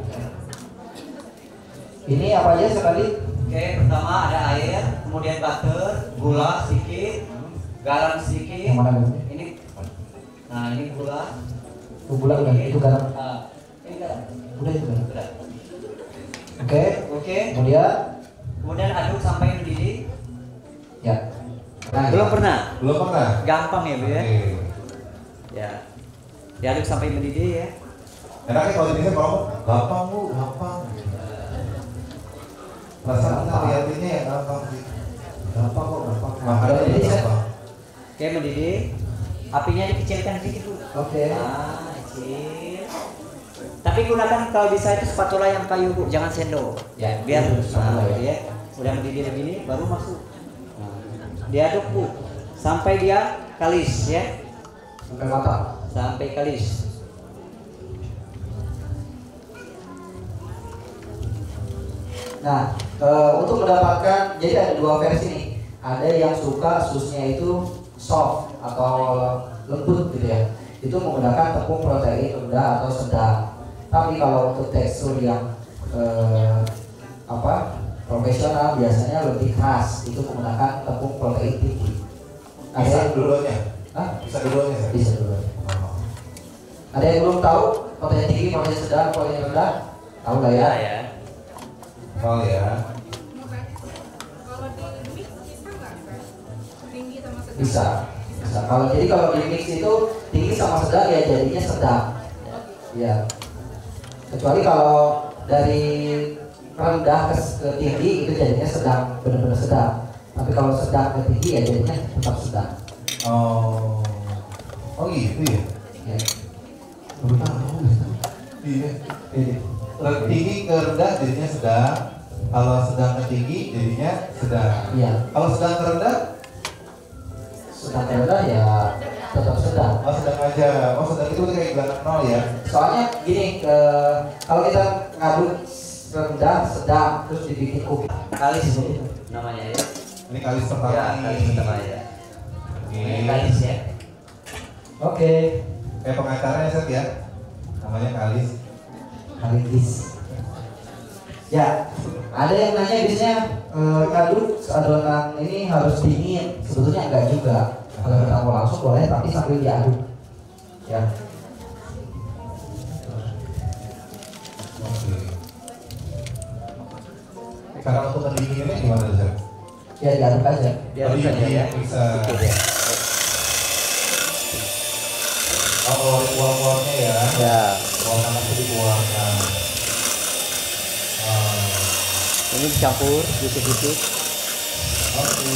Ini apa aja sekali? Oke, pertama ada air, kemudian butter, gula sedikit, garam sedikit. Yang mana garamnya? Ini. Nah, ini gula. Gula udah, itu garam. Ini garam. Udah itu garam. Udah. Oke. Kemudian aduk sampai mendidih. Ya. Nah, belum pernah. Gampang ya Bu ya. Ya. Diaduk sampai mendidih ya. Enaknya kalau di sini ngomong gampang Bu, gampang. Perasaan kita lihatinnya ya gampang sih. Gampang kok, gampang. Makannya gampang. Oke, mendidih. Apinya dikecilkan sedikit Bu. Oke. Nah, kecil. Tapi gunakan kalau bisa itu spatula yang kayu Bu, jangan sendok. Ya, biar ya. Udah mendidih begini baru masuk. Diaduk Bu sampai dia kalis ya. Sampai matang. Sampai kalis. Nah, untuk mendapatkan jadi ada dua versi nih. Ada yang suka susnya itu soft atau lembut gitu ya. Itu menggunakan tepung protein rendah atau sedang. Tapi kalau untuk tekstur yang profesional biasanya lebih keras, itu menggunakan tepung protein tinggi. Bisa dua-duanya? Bisa dua-duanya? Bisa dua-duanya. Ada yang belum tahu protein tinggi, protein sedang, protein rendah? Tahu nggak ya? Ya. Oh ya. Kalau di mix bisa nggak? Tinggi sama sedang? Bisa. Kalau di mix itu tinggi sama sedang ya jadinya sedang. Ya. Kecuali kalau dari rendah ke tinggi itu jadinya sedang, benar-benar sedang. Tapi kalau sedang ke tinggi ya jadinya tetap sedang. Oh gitu ya? Ya. Baru tahu. Iya. Tinggi ke rendah jadinya sedang. Kalau sedang ke tinggi jadinya sedang. Iya. Kalau sedang ke rendah? Sedang ke rendah ya tetap sedang. Oh sedang aja. Oh sedang itu kayak bilangan nol ya? Soalnya gini, kalau kita ngaduk rendah, sedang, terus dibikin ukir. Kalis itu namanya ya. Ini kalis pertama. Ya, kalis pertama ya. Ini kalis ya. Oke. Kayak pengacaranya set ya. Namanya kalis. Kalis. Ya, ada yang nanya biasanya ngaduk adonan ini harus dingin. Sebetulnya enggak juga. Kalau kita mau langsung boleh, tapi sambil diaduk. Ya. Cara untuk mendinginnya gimana Zak? Ya diaduk aja. Diaduk aja ya. Bisa. Oh, uang-uangnya ya? Ya. Uang panasnya dikeluarkan. Ini dicampur dikit-dikit. Oke.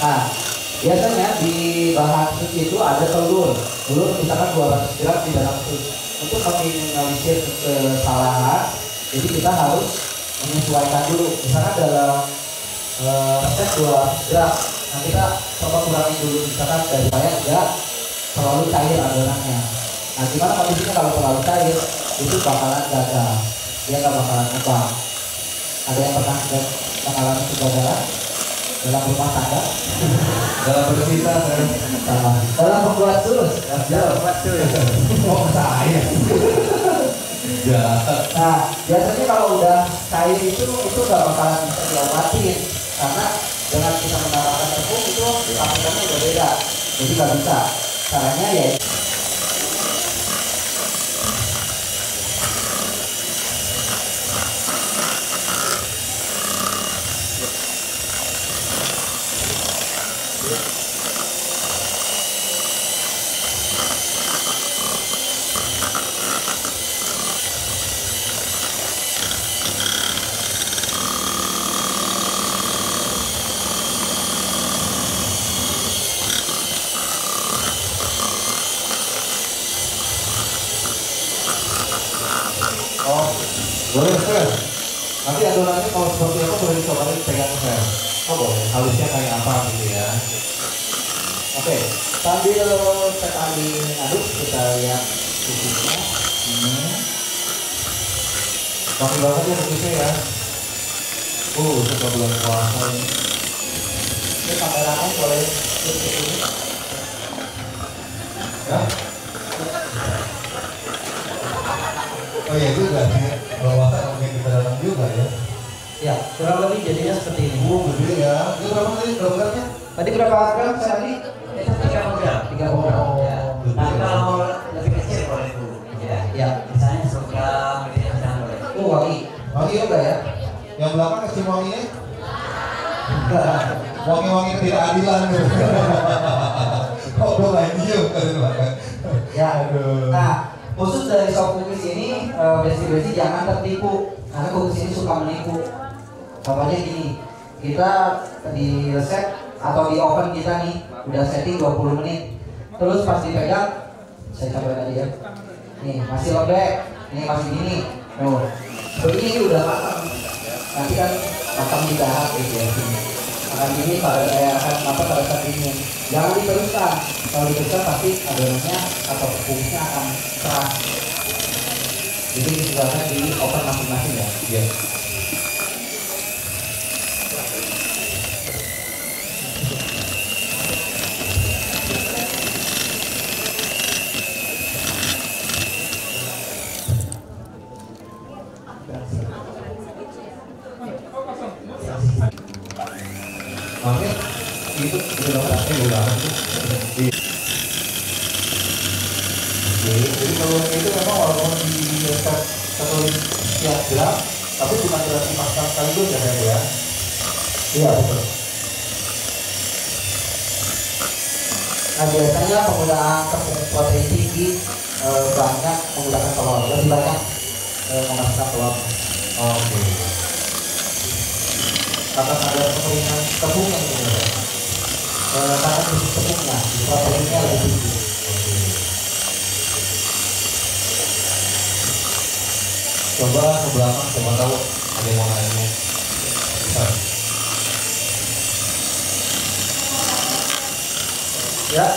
Nah, biasanya di bahan sus itu ada telur. Telur misalkan 200 gram di dalam sus. Untuk meminimalisir kesalahan, jadi kita harus menyesuaikan dulu. Misalkan dalam resep 200 gram, nah kita coba kurangi dulu. Misalkan daripada enggak terlalu cair adonannya. Nah, gimana kondisinya kalau terlalu cair? Itu bakalan gagal. Dia nggak bakalan ngembang. Ada yang pernah mengalami kegagalan dalam rumah tangga? Dalam bercinta kan? Dalam membuat sus. Oh saya. Jahat. Nah, biasanya kalau udah cair itu nggak bakalan bisa diobatin karena dengan kita menambahkan tepung itu racikannya udah beda. Jadi nggak bisa. Caranya ya Boleh, Fer. Nanti adonannya kalau seperti apa boleh dicobain pegang, Fer. Oh boleh, halusnya kayak apa gitu ya. Oke, sambil Chef Andi ngaduk, kita lihat kukusnya. Wangi banget ya kukusnya ya. Suka bulan puasa ini. Ini kameranya boleh tutup ini. Ya? Oh iya juga sih, kalau masak mungkin kita datang juga ya. Ya, kurang lebih jadinya seperti ini. Gede ya. Ini berapa tadi gramnya? Tadi berapa gram Sandi? 30 gram. 30 gram. Ya. Nah, kalau lebih kecil boleh Bu. Ya. Misalnya 10 gram, gitu ya, sedang boleh. Wangi. Wangi juga ya. Yang belakang kasih wanginya? Wangi-wangi ketidakadilan tuh. Kok belum lagi yuk kan belakang. Ya. Aduh. Nah, khusus dari sop cookies ini, besi-besi jangan tertipu karena cookies ini suka menipu. Contohnya gini, kita di resep atau di oven kita nih udah setting 20 menit, terus pas dipegang, saya coba tadi ya, nih masih lembek, ini masih gini, begini udah matang, nanti kan matang di dahak gitu ya, akan gini pada pada saat dingin, jangan diteruskan, kalau diteruskan pasti adonannya atau tepungnya akan keras, jadi disesuaikan di oven masing-masing ya. Iya. Makanya itu udah udah. Jadi kalau itu memang walaupun di satu tiap gram, tapi bukan berarti masak sekaligus ya ya. Iya betul. Nah biasanya penggunaan tepung protein tinggi banyak menggunakan telur, lebih banyak menggunakan telur. Oke. Karena ada kekeringan tepungnya gitu ya. Karena isi tepungnya, proteinnya lebih tinggi. Coba ke belakang, coba tahu ada yang mau nanya. Ya.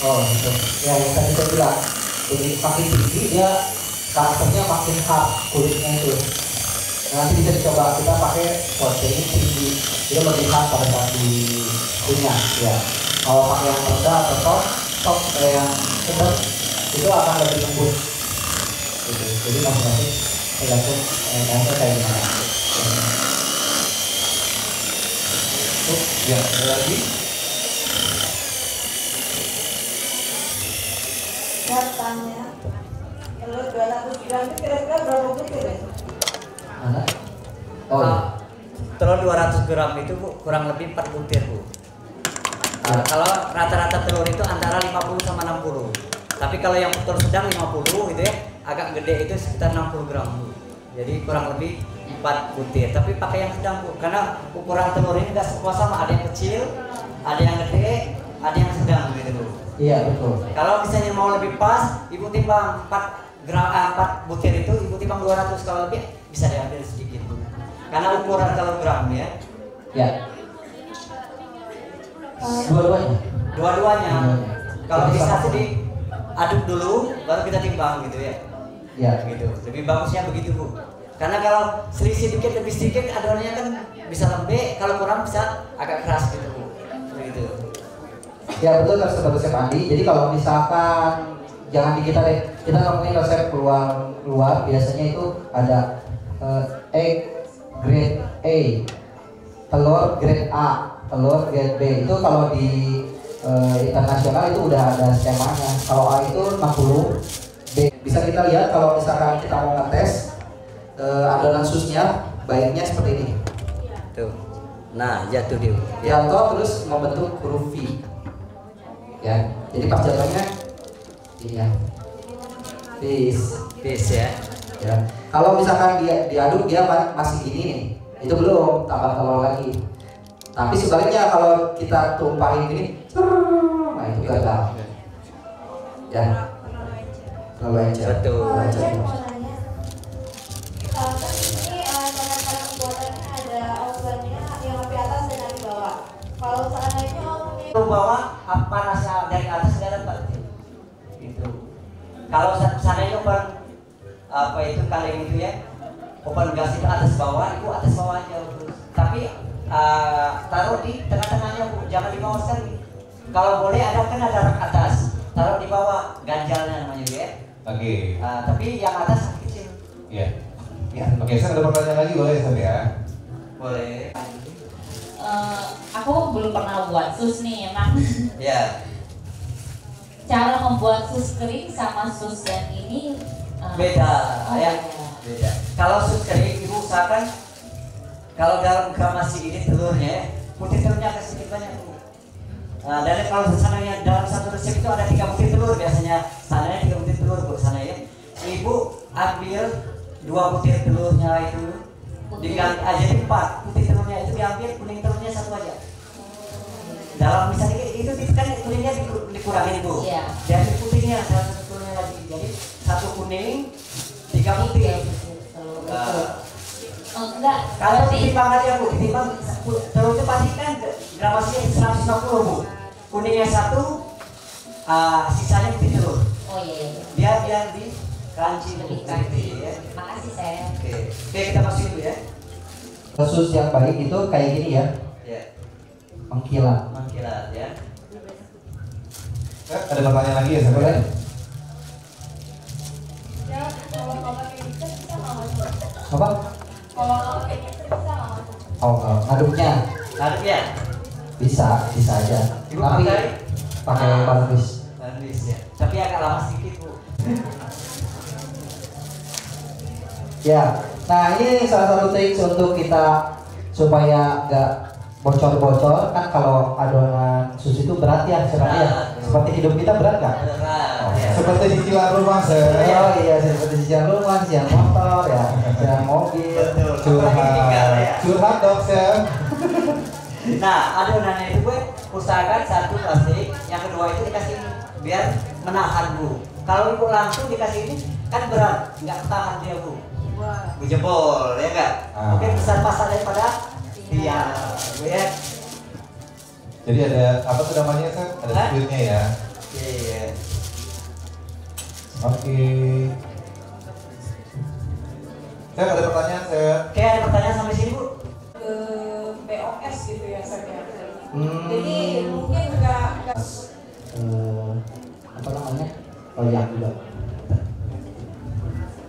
Oh, gitu. Ya, yang tadi saya bilang, jadi makin tinggi dia karakternya makin hard kulitnya itu. Nanti bisa dicoba kita pakai protein tinggi, itu lebih hard pada saat dikunyah. Ya, kalau pakai yang rendah atau top yang sedang itu akan lebih lembut. Gitu. Jadi masing-masing tergantung kayaknya kayak gimana. Ya, ada lagi. Tanya, kalau 200 gram itu kira-kira berapa butir ya? Mana? Oh, Telur 200 gram itu Bu, kurang lebih 4 butir Bu. Kalau rata-rata telur itu antara 50 sama 60. Tapi kalau yang telur sedang 50 gitu ya, agak gede itu sekitar 60 gram Bu. Jadi kurang lebih 4 butir. Tapi pakai yang sedang Bu, karena ukuran telur ini nggak semua sama. Ada yang kecil, ada yang gede, ada yang sedang gitu Bu. iya betul. Kalau misalnya mau lebih pas, Ibu timbang 4 butir itu, Ibu timbang 200. Kalau lebih bisa diambil sedikit Bu. Karena ukuran kilogram ya. Ya. Dua-duanya. Dua-duanya. Kalau bisa sih diaduk dulu, baru kita timbang gitu ya. Ya. Gitu. Lebih bagusnya begitu Bu. Karena kalau selisih sedikit lebih sedikit adonannya kan bisa lembek, kalau kurang bisa agak keras gitu Bu. Begitu. Ya betul seperti Chef Andi. Jadi kalau misalkan jangan di kita deh, kita ngomongin resep luar biasanya itu ada egg grade A, telur grade A, telur grade B. Itu kalau di internasional itu udah ada skemanya. Kalau A itu 60, B bisa kita lihat kalau misalkan kita mau ngetes adonan susnya baiknya seperti ini. Tuh. Nah, jatuh dia. Jatuh terus membentuk huruf V. Ya, jadi pas jatuhnya ini ya. Bis ya. Ya. Kalau misalkan dia diaduk dia masih gini nih, itu belum tambah telur lagi. Tapi sebaliknya kalau kita tumpahin gini, itu gagal. Ya. Terlalu encer. Betul. Saya mau nanya, kan ini cara pembuatannya ada ovennya yang lebih atas dan yang di bawah. Kalau seandainya ovennya Itu bawah panasnya dari atas nggak dapat. Gitu. Kalau seandainya oven apa itu kaleng itu ya, oven gas itu atas bawah, itu atas bawah aja terus. Tapi taruh di tengah-tengahnya Bu, jangan di bawah sekali. Kalau boleh ada kan ada rak atas, taruh di bawah ganjalnya namanya ya. Oke. Tapi yang atas kecil. Iya. Ya. Oke, saya ada pertanyaan lagi boleh San ya? Boleh. Aku belum pernah buat sus nih emang. Ya. Cara membuat sus kering sama sus yang ini Beda, oh, ya. beda. Beda. Kalau sus kering ibu usahakan kalau dalam gramasi ini telurnya, putih telurnya agak sedikit banyak Bu. Dan kalau misalnya dalam satu resep itu ada 3 butir telur biasanya, sananya 3 butir telur Bu sana ya. Ibu ambil 2 butir telurnya itu diganti aja 4 butir telurnya itu diambil, kuning telurnya 1 aja. Dalam misalnya itu kan kuningnya dikurangin Bu. Iya. Diambil putihnya, 1 telurnya lagi. Jadi 1 kuning, 3 butir. Enggak. Kalau ditimbang aja Bu, ditimbang telur itu pasti kan gramasinya 150 Bu. Kuningnya 1, sisanya putih telur. Oh iya. Biar di crunchy Lebih crunchy crunchy. ya. Makasih saya. Oke, kita masukin dulu ya. Sus yang baik itu kayak gini ya, Ya, mengkilat. mengkilat ya. Ada pertanyaan lagi ya, San? Boleh? ya kalau nggak pakai mixer bisa nggak masuk? Apa? Kalau nggak pakai mixer bisa nggak masuk? Oh, ngaduknya Harusnya bisa aja. Ibu Tapi pakai barnis. barnis ya. Tapi agak lama sedikit Bu. Ya, nah ini salah satu trik untuk kita supaya nggak bocor-bocor kan. Kalau adonan sus itu berat ya sebenarnya. Seperti hidup kita berat nggak? Berat ya. Seperti cicilan rumah saya. Oh iya, seperti cicilan rumah, cicilan motor ya, cicilan mobil. Betul. Apalagi tinggal ya. Curhat dong, Sam. Nah, adonannya itu gue usahakan 1 plastik, yang kedua itu dikasih ini biar menahan Bu. Kalau Ibu langsung dikasih ini kan berat, nggak tahan dia Bu. Bu jebol ya enggak? Mungkin besar pasar daripada dia Bu ya. Jadi ada apa tuh namanya, Sam? Ada Hah? squidnya ya. Iya. Oke. Saya ada pertanyaan, saya. Oke, ada pertanyaan sampai sini Bu? ke BOS gitu ya saya. Jadi mungkin nggak Apa namanya? Oh yang juga.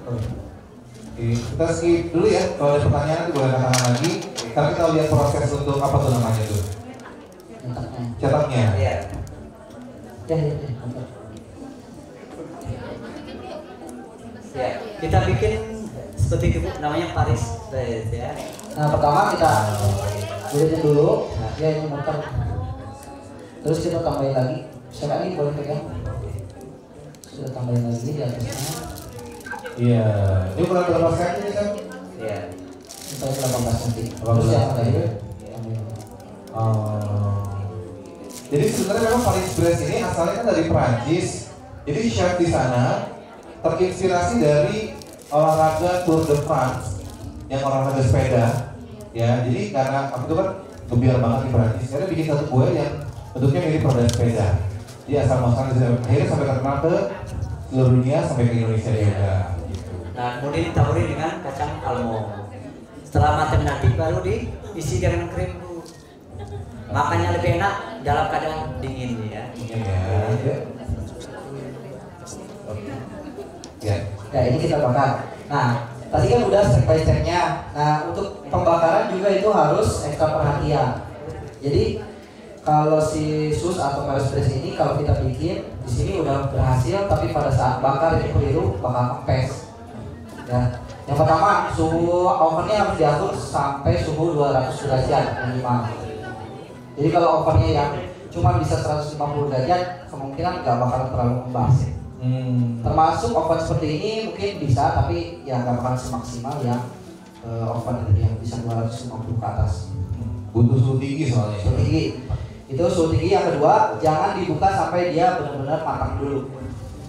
Oke, kita skip dulu ya. Kalau ada pertanyaan nanti boleh tangan lagi. Tapi kita lihat proses untuk apa tuh namanya tuh? Entaknya. Cetaknya. Iya. Ya. Ya, kita bikin seperti itu Bu, namanya Paris Bread ya. Nah pertama kita gulitin dulu, ya ini muter. Terus kita tambahin lagi. Siapa ini boleh pegang? Sudah tambahin lagi di atasnya. Iya. Ini kurang berapa cm ini, Sam? Iya. Kita 18 cm. 18 Terus yang tadi. Jadi sebenarnya memang Paris Brest ini asalnya kan dari Prancis. Jadi chef di sana terinspirasi dari olahraga Tour de France yang olahraga sepeda. Ya, jadi karena aku itu kan gembiar banget di Prancis, saya bikin satu kue yang bentuknya mirip roda sepeda. Jadi asal muasal akhirnya sampai terkenal ke seluruh dunia, sampai ke Indonesia juga. Gitu. Nah, kemudian ditaburi dengan kacang almond. Setelah matang nanti baru diisi dengan krim Bu. Makannya lebih enak dalam keadaan dingin ya. Mungkin ya. Ya. Ya ini kita bakar. Nah tadi kan udah step by stepnya. Nah untuk pembakaran juga itu harus ekstra perhatian. Jadi kalau si sus atau Paris Brest ini kalau kita bikin di sini udah berhasil, tapi pada saat bakar itu keliru bakal kempes. Ya. Yang pertama suhu ovennya harus diatur sampai suhu 200 derajat minimal. Jadi kalau ovennya yang cuma bisa 150 derajat kemungkinan nggak bakal terlalu membas. Termasuk oven seperti ini mungkin bisa, tapi ya nggak bakal semaksimal yang oven yang bisa 250 ke atas. Butuh suhu tinggi soalnya. Suhu tinggi. Itu suhu tinggi. Yang kedua, jangan dibuka sampai dia benar-benar matang dulu.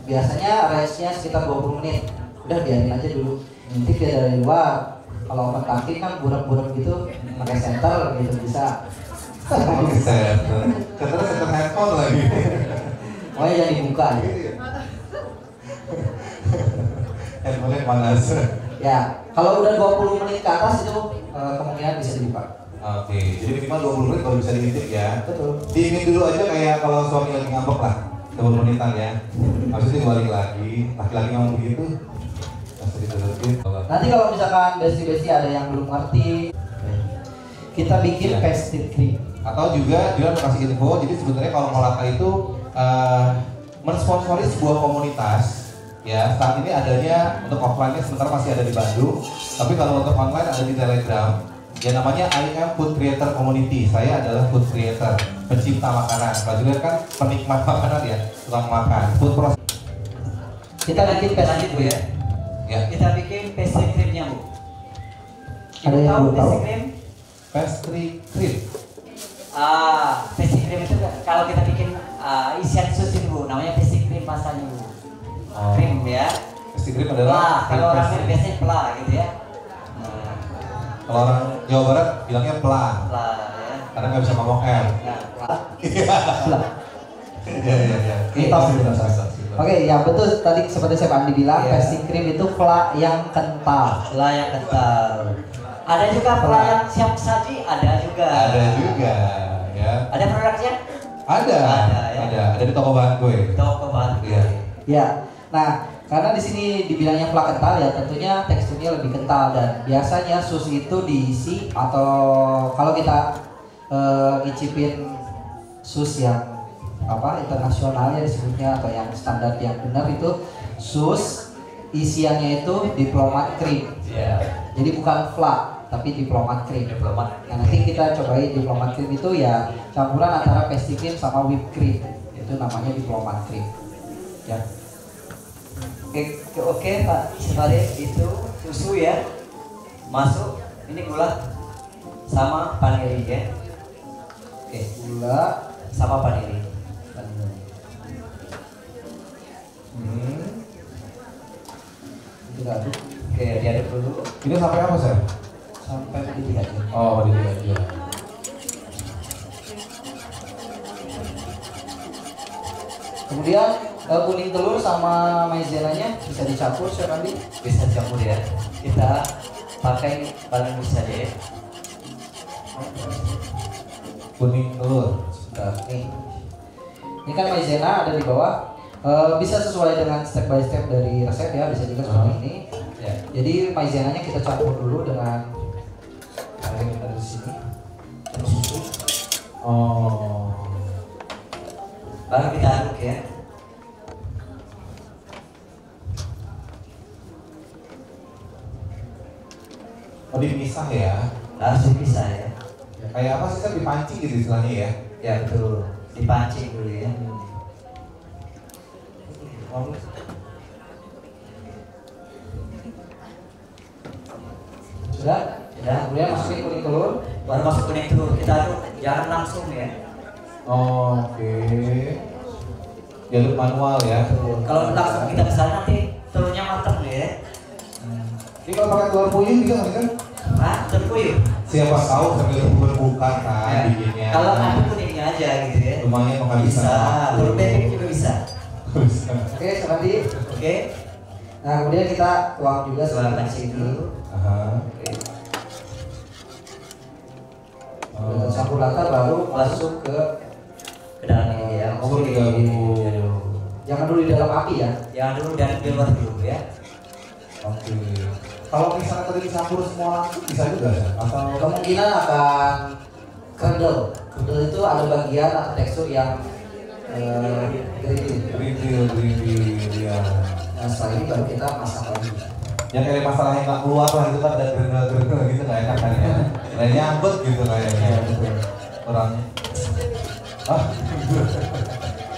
Biasanya restnya sekitar 20 menit. Udah biarin aja dulu. Nanti dia dari luar. Kalau oven tangki kan buram-buram gitu, pakai senter gitu bisa. Pakai senter. Senter handphone lagi. Pokoknya jangan dibuka ya. Handphone panas. Ya, kalau udah 20 menit ke atas itu kemungkinan bisa dibuka. Oke, jadi minimal 20 menit baru bisa diintip ya. Betul. Diinin dulu aja kayak kalau suami lagi ngambek lah, 20 menitan ya. Habis itu balik lagi, laki-laki ngomong begitu. Nanti kalau misalkan besi-besi ada yang belum ngerti, kita bikin pastry cream. Atau juga dia kasih info, jadi sebenarnya kalau Kolata itu mensponsori sebuah komunitas. Ya, saat ini adanya untuk offline-nya sementara masih ada di Bandung, tapi kalau untuk online ada di Telegram. Ya namanya I Am Food Creator Community. Saya adalah food creator, pencipta makanan. Pak Julian kan penikmat makanan ya, tukang makan. Food process. Kita bikin pastry cream ya. Ya. Kita bikin pastry creamnya Bu. Ada yang belum tahu? Pastry cream. Pastry cream itu kalau kita bikin isian sushi Bu, namanya pastry cream masanya Bu. Cream ya. Pastry cream adalah kalau orang biasanya pla gitu ya. Kalau orang Jawa Barat bilangnya pla. Pla ya. Karena nggak bisa ngomong R. Pla. Iya. Oke, ya betul tadi seperti Chef Andi bilang, pastry cream itu pla yang kental. Pla yang kental. Ada juga pla yang siap saji, ada juga. Ada juga, ya. Ada produknya? Ada. Ada di toko bahan kue. Toko bahan kue. Iya. Ya. Nah, karena di sini dibilangnya pla kental ya, tentunya teksturnya lebih kental dan biasanya sus itu diisi atau kalau kita ngicipin sus yang internasional ya disebutnya atau yang standar yang benar itu sus isiannya itu diplomat cream. Jadi bukan fla tapi diplomat cream. Nah, nanti kita cobain diplomat cream itu ya campuran antara pastry cream sama whipped cream. Itu namanya diplomat cream. Ya. Oke Pak Sebalik, itu susu ya masuk, ini gula sama vanili ya. Oke, gula sama vanili. Kita aduk. Oke, diaduk dulu. Ini sampai apa sih? Sampai mendidih aja. Oh, mendidih aja. Kemudian kuning telur sama maizenanya bisa dicampur Chef Andi? Bisa dicampur ya. Kita pakai bahan saja ya. Kuning telur. Sudah. Ini kan maizena ada di bawah. Bisa sesuai dengan step by step dari resep ya, bisa juga seperti ini. Ya. Jadi maizenanya kita campur dulu dengan air dari sini. Terus susu. Oh. Baru kita aduk ya. Oh, dipisah ya? Harus dipisah ya. Kayak apa sih kan dipancing gitu istilahnya ya? Ya betul. Dipancing dulu ya. Sudah? Sudah. Kemudian masukin kuning telur. Baru masuk kuning telur, kita aduk, jangan langsung ya. Oke. Diaduk manual ya. Kalau langsung kita ke sana nanti telurnya matang ya. Ini kalau pakai telur puyuh juga nggak kan? Telur puyuh. Siapa tahu sambil berbuka kan bikinnya. Kalau aduk kuningnya aja gitu ya. Lumayan menghabiskan. Bisa. Telur bebek juga bisa. Oke, seperti. Oke. Nah, kemudian kita tuang juga Tuang pancing dulu. Oke. Campur rata baru masuk ke dalam ini ya. Oke. Jangan dulu di dalam api ya. Jangan dulu dan di luar dulu ya. Oke. Kalau misalnya tadi dicampur semua langsung bisa juga ya? Atau Kemungkinan akan curdle. Curdle itu ada bagian atau tekstur yang grill ya. Nah, setelah ini baru kita masak lagi. Yang kayak masalah yang nggak keluar lah itu kan dan grill gitu nggak enak kan ya. Kayak nyambet gitu kayaknya. Orang.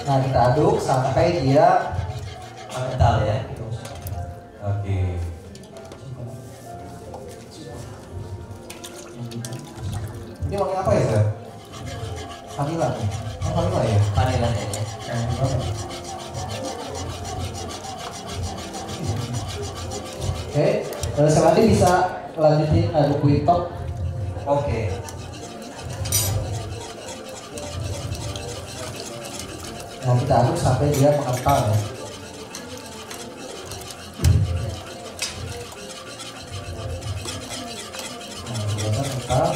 Nah, kita aduk sampai dia kental ya. Oke. Ini pakai apa ya, Sir? Vanilla nih. Vanilla ya? Vanilla ya. Oke, sekali bisa lanjutin aduk whipped top. Oke. Mau kita aduk sampai dia mengental ya. Nah, dia mengental.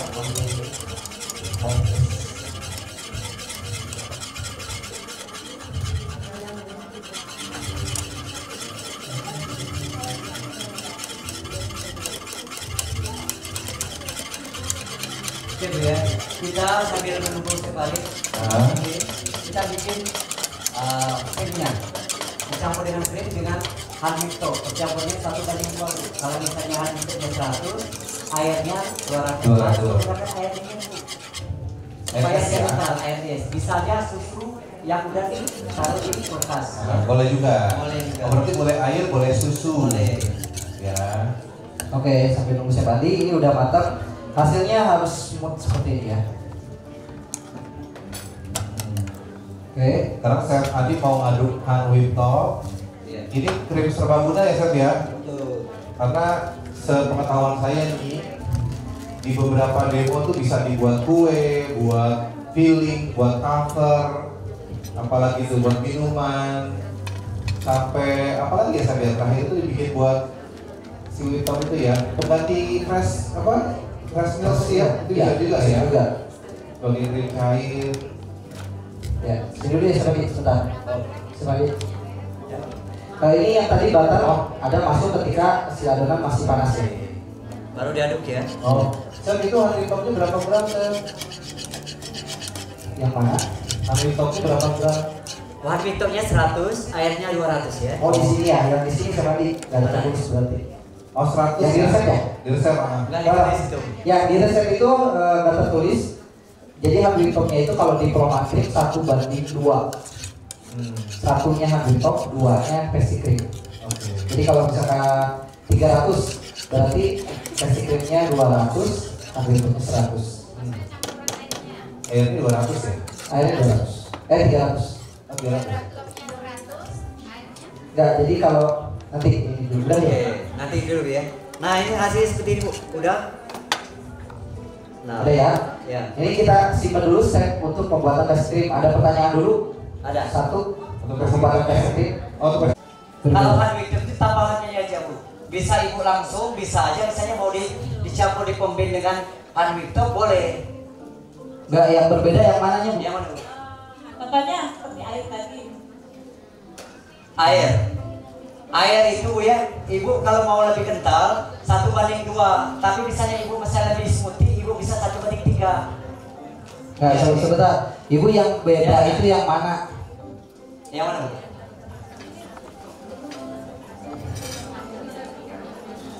Oke Bu ya, kita sambil menunggu sekali, kita bikin krimnya dicampur dengan krim dengan hand mixto. Campurnya 1:2. Kalau misalnya hand mixtonya 100, airnya 200. Gunakan air dingin Bu, supaya dia kental air es. Misalnya susu yang udah ditaruh di kulkas. Boleh juga. Boleh juga. Oh, berarti boleh air, boleh susu. Boleh. Ya. Oke, sampai nunggu Sepandi ini udah matang. Hasilnya harus smooth seperti ini ya. Oke. Sekarang Chef Adi mau ngaduk hand whipped top. Iya. Ini krim serbaguna ya Chef ya? Betul. Karena sepengetahuan saya nih, di beberapa demo tuh bisa dibuat kue, buat filling, buat cover, apalagi itu buat minuman, sampai apalagi ya Chef ya, terakhir itu dibikin buat si whipped top itu ya, pengganti fresh apa? Fresh milk ya, itu bisa juga ya. Juga. Bagi krim cair. Ya, sini dulu ya sebentar. Sebentar. Ini yang tadi butter ada masuk ketika si adonan masih panas ya. Baru diaduk ya. Oh, Chef itu hand whipped topnya berapa gram Chef? Yang mana? Hand whipped topnya berapa gram? Hand mixtonya 100, airnya 200 ya. Oh di sini ya, yang di sini sebentar nggak ada tertulis berarti. Oh 100 Yang di resep ya? Di resep Enggak ditulis itu. Ya di resep itu nggak tertulis. Jadi hand whipped topnya itu kalau di Promat Cream 1:2. Satunya hand whipped top, 2-nya pastry cream. Oke. Jadi kalau misalkan 300 berarti pastry creamnya 200, hand whipped topnya 100. Airnya 200 ya? Airnya 200. 300. Oh, 200. Enggak, jadi kalau nanti ini dulu Oke, ya. nanti dulu ya. Nah ini hasilnya seperti ini Bu, udah. Nah, Ada ya? Ya. Ini kita simpan dulu set untuk pembuatan pastry cream. Ada pertanyaan dulu? Ada. Satu untuk pembuatan pastry cream. Oh, tuh. Kalau hand whipped itu tambahannya aja Bu. Bisa Ibu langsung, bisa aja misalnya mau dicampur di pembin dengan hand whipped boleh. Enggak, yang berbeda yang mananya Bu? Yang mana Bu? Contohnya seperti air tadi. Air. Air itu ya, Ibu kalau mau lebih kental 1:2. Tapi misalnya Ibu misalnya lebih smoothie, Ibu bisa 1:3. Enggak, sebentar. Ibu yang beda itu yang mana? Yang mana Bu?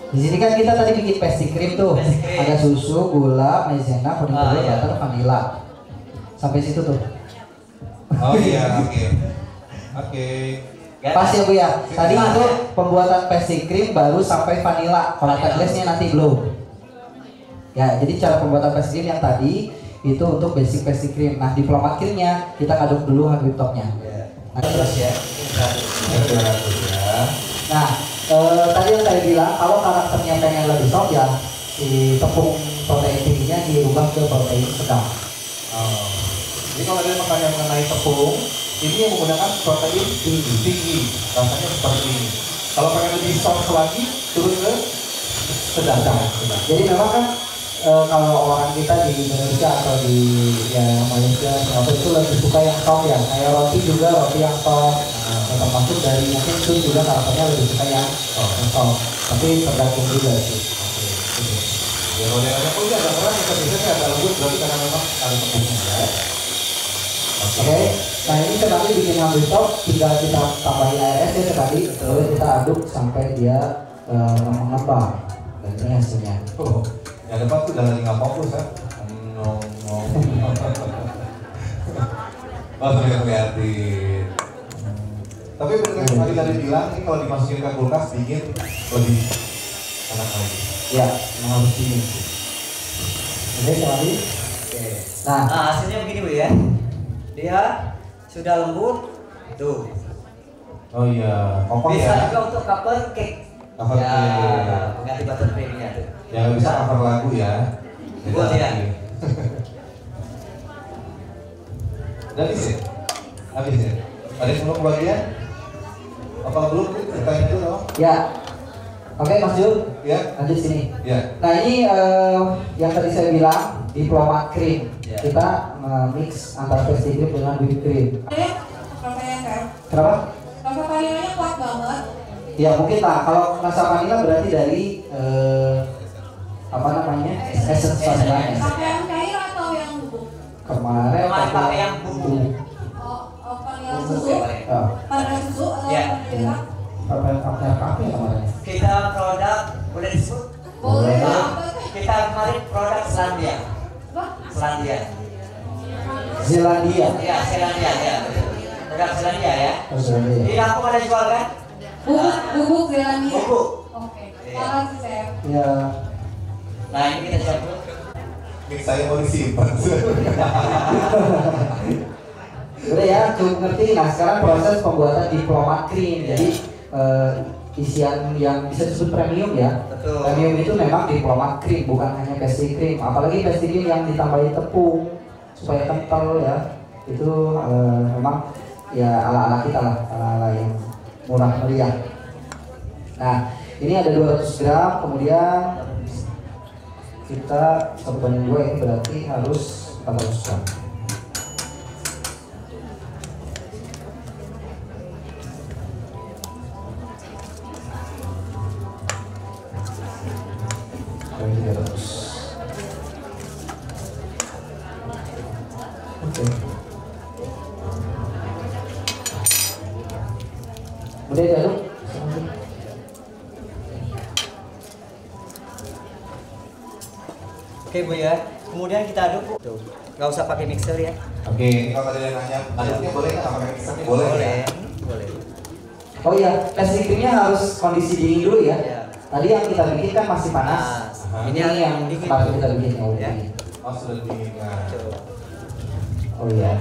Di sini kan kita tadi bikin pastry cream tuh. Pastry cream. Ada susu, gula, maizena, puding telur, Iya. butter, vanilla. Sampai situ tuh. Oh iya, oke. Oke. Pas ya Bu ya. Tadi itu pembuatan pastry cream baru sampai vanilla. Kalau glassnya nanti belum. Ya, jadi cara pembuatan pastry cream yang tadi itu untuk basic pastry cream. Nah, di Promat Cream-nya kita ngaduk dulu hand whipped top-nya. Nah, terus ya. Air 200 ya. Nah, tadi yang saya bilang kalau karakternya pengen lebih soft ya si tepung protein tingginya dirubah ke protein sedang. Oh. Jadi kalau ada yang bertanya mengenai tepung, ini yang menggunakan protein tinggi, rasanya seperti ini. Kalau pengen lebih soft lagi, turun ke sedang. Jadi memang kan kalau orang kita di Indonesia atau di ya Malaysia, Singapura itu lebih suka yang soft ya. Kayak roti juga roti yang soft. Termasuk dari mungkin itu juga karakternya lebih suka yang soft. Tapi tergantung juga sih. Ya kalau dia nanya, oh iya agak keras, bisa agak lembut, berarti karena memang ada tepungnya ya. Oke, nah ini sekali bikin hand whipped top, tinggal kita tambahin air es ya sekali, lalu kita aduk sampai dia mengembang. Dan ini hasilnya. Oh, yang depan tuh udah lagi nggak fokus ya. Oh, lihatin. Tapi benar yang tadi bilang, ini kalau dimasukin ke kulkas dingin lebih enak lagi. Ya, memang harus dingin sih. Oke, sekali. Nah, hasilnya begini Bu ya. Dia sudah lembut. Tuh. Oh iya, kokoh Bisa ya. juga untuk cover cake. Cover ya, cake. Pengganti buttercreamnya tuh. Yang bisa cover lagu ya. Buat ya. Udah habis ya? Habis ya? Ada yang belum bagian? Apa belum? Ceritain dulu dong. ya. Oke Mas Jul, Ya. lanjut sini. Ya. Nah ini yang tadi saya bilang diplomat cream. Ya. Kita mix antara pastry cream dengan whipped cream. Rasanya kan? Kenapa? Rasa vanilanya kuat banget. Ya mungkin lah. Kalau rasa vanilla berarti dari apa namanya essence vanillanya. Pakai yang cair atau yang bubuk? Kemarin Pakai yang bubuk. Vanilla susu? Vanilla susu atau Ya. vanilla? Pakai apa ya kemarin? Kita produk boleh disebut? Boleh. Kita kemarin produk Selandia. Selandia. Zelandia. Iya, Selandia ya. Produk Selandia ya. Zelandia. Di Lampung ada jual kan? Bubuk Zelandia. Bubuk. Oke. Makasih Chef. Ya. Nah ini kita coba dulu. Mix saya mau disimpan. Udah ya, cukup ngerti. Nah sekarang proses pembuatan diplomat cream. Jadi isian yang bisa disebut premium ya. Betul. Premium itu memang diplomat cream, bukan hanya pastry cream. Apalagi pastry cream yang ditambahi tepung supaya kental ya. Itu memang ya ala-ala kita lah, ala-ala yang murah meriah. Nah ini ada 200 gram, kemudian kita 1/2 ini berarti harus 400 gram. Udah diaduk. Oke Bu ya. Kemudian kita aduk Bu. Tuh. Nggak usah pakai mixer ya. Oke, kalau tadi ada nanya, aduknya boleh nggak pakai mixer? Boleh. Boleh. Ya? Boleh. Oh iya, pastry creamnya harus kondisi dingin dulu ya. Ya. Tadi yang kita bikin kan masih panas. Ini yang dingin. sepatu kita bikin yang Ya. dingin. Oh sudah dingin. Nah. Coba. Oh iya.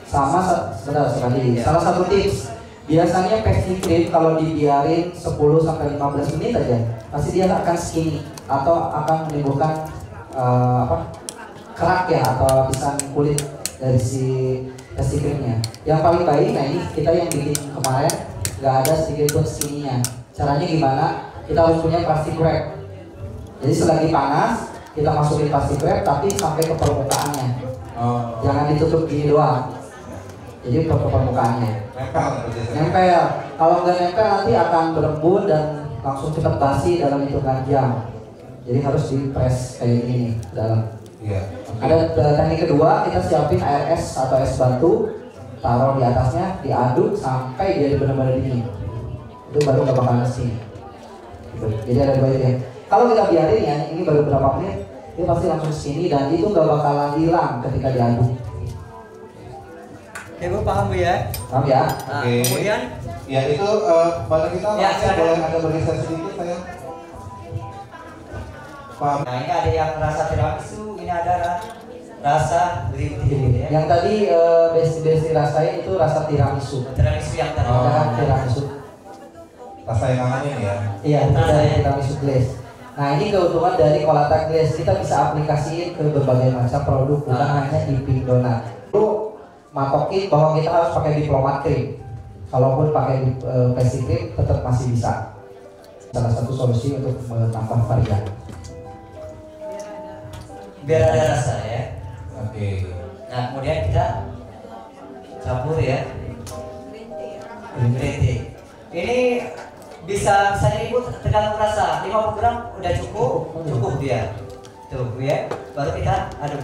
Sama sebentar sekali. Ya. Salah satu tips, biasanya pastry cream kalau dibiarin 10 sampai 15 menit aja, pasti dia akan skinny atau akan menimbulkan kerak ya atau lapisan kulit dari si pastry creamnya. Yang paling baik, nah ini kita yang bikin kemarin nggak ada sedikit pun skinny-nya. Caranya gimana? Kita harus punya plastic wrap. Jadi selagi panas kita masukin plastic wrap tapi sampai ke permukaannya. Oh. Jangan ditutup gini doang. Jadi ke permukaannya. Nempel. Kalau nggak nempel nanti akan berembun dan langsung cepat basi dalam hitungan jam. Jadi harus dipres kayak gini dalam. Iya. Ada teknik kedua, kita siapin air es atau es batu, taruh di atasnya, diaduk sampai dia benar-benar dingin. Itu baru nggak bakal sini. Gitu. Jadi ada dua ya. Kalau kita biarin ya, ini baru berapa menit, dia pasti langsung sini dan itu nggak bakalan hilang ketika diaduk. Oke Bu, paham Bu ya? Paham ya? Nah, Oke. kemudian Ya itu barang kita Ya, langsung silakan. boleh ada bergeser sedikit saya. Paham? nah ini ada yang rasa tiramisu, ini ada rasa green tea gitu ya. Yang tadi besi rasanya itu rasa tiramisu. Tiramisu yang tadi. Oh. Ada tiramisu. Rasa yang namanya nih ya. Iya, itu dari tiramisu glaze. Nah ini keuntungan dari Colata Glaze, kita bisa aplikasiin ke berbagai macam produk, bukan hanya di pink donat. Lu matokin bahwa kita harus pakai diplomat cream. Kalaupun pakai pastry cream tetap masih bisa. Salah satu solusi untuk menambah varian. Biar ada rasa ya. Oke. Nah kemudian kita campur ya. Green tea. Ini bisa misalnya Ibu tergantung rasa, 50 gram udah cukup dia. Tuh Bu ya. Baru kita aduk.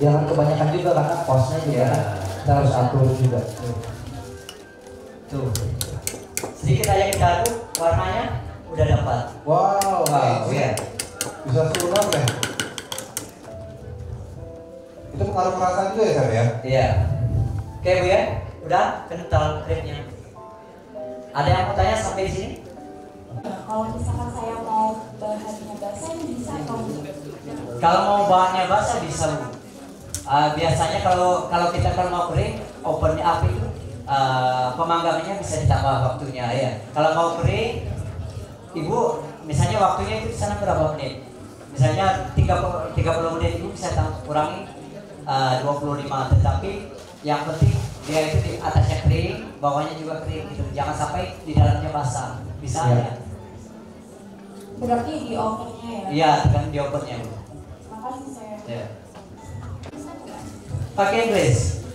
Jangan kebanyakan juga karena posnya juga kan kita harus atur juga. Tuh. Sedikit aja kita aduk, warnanya udah dapat. Wow. Wow, ya. Bisa sulap ya. Itu pengaruh perasaan juga ya Chef ya? Iya. Oke Bu ya. Udah kental krimnya. Ada yang mau tanya sampai di sini? Kalau misalkan saya mau bahannya basah ini bisa atau enggak? Kalau mau bahannya basah bisa Bu. Biasanya kalau kita mau kering, opennya api itu pemanggangannya bisa ditambah waktunya ya. Kalau mau kering, Ibu misalnya waktunya itu di sana berapa menit? Misalnya 30 menit Ibu bisa kurangi 25, tetapi yang penting dia itu di atasnya kering, bawahnya juga kering gitu. Jangan sampai di dalamnya basah. Bisa ya. Berarti di ovennya ya? Iya, kan di ovennya. Makasih saya. Ya. Pakai glaze.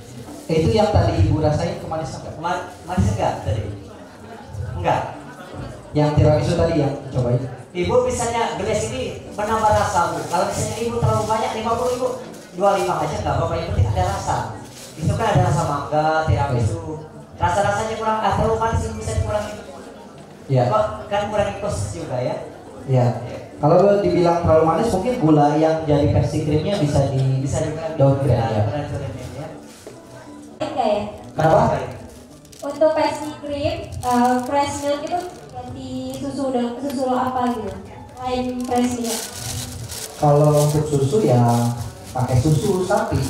Itu yang tadi Ibu rasain kemanisan nggak? Manis enggak tadi? Enggak. Yang tiramisu tadi yang cobain. Ibu misalnya glaze ini menambah rasa Bu. Kalau misalnya Ibu terlalu banyak 50 Ibu 25 aja nggak apa-apa, yang penting ada rasa. Itu kan ada rasa mangga, tiramisu. Rasa-rasanya kurang, terlalu manis Ibu bisa dikurangi. Iya. Kan kurangi kos juga ya. Iya. Kalau dibilang terlalu manis mungkin gula yang jadi versi krimnya bisa downgrade ya. Enggak ya? Kenapa? Untuk pastry cream, fresh milk itu ganti susu apa gitu? Lain fresh milk. Kalau untuk susu ya pakai susu sapi.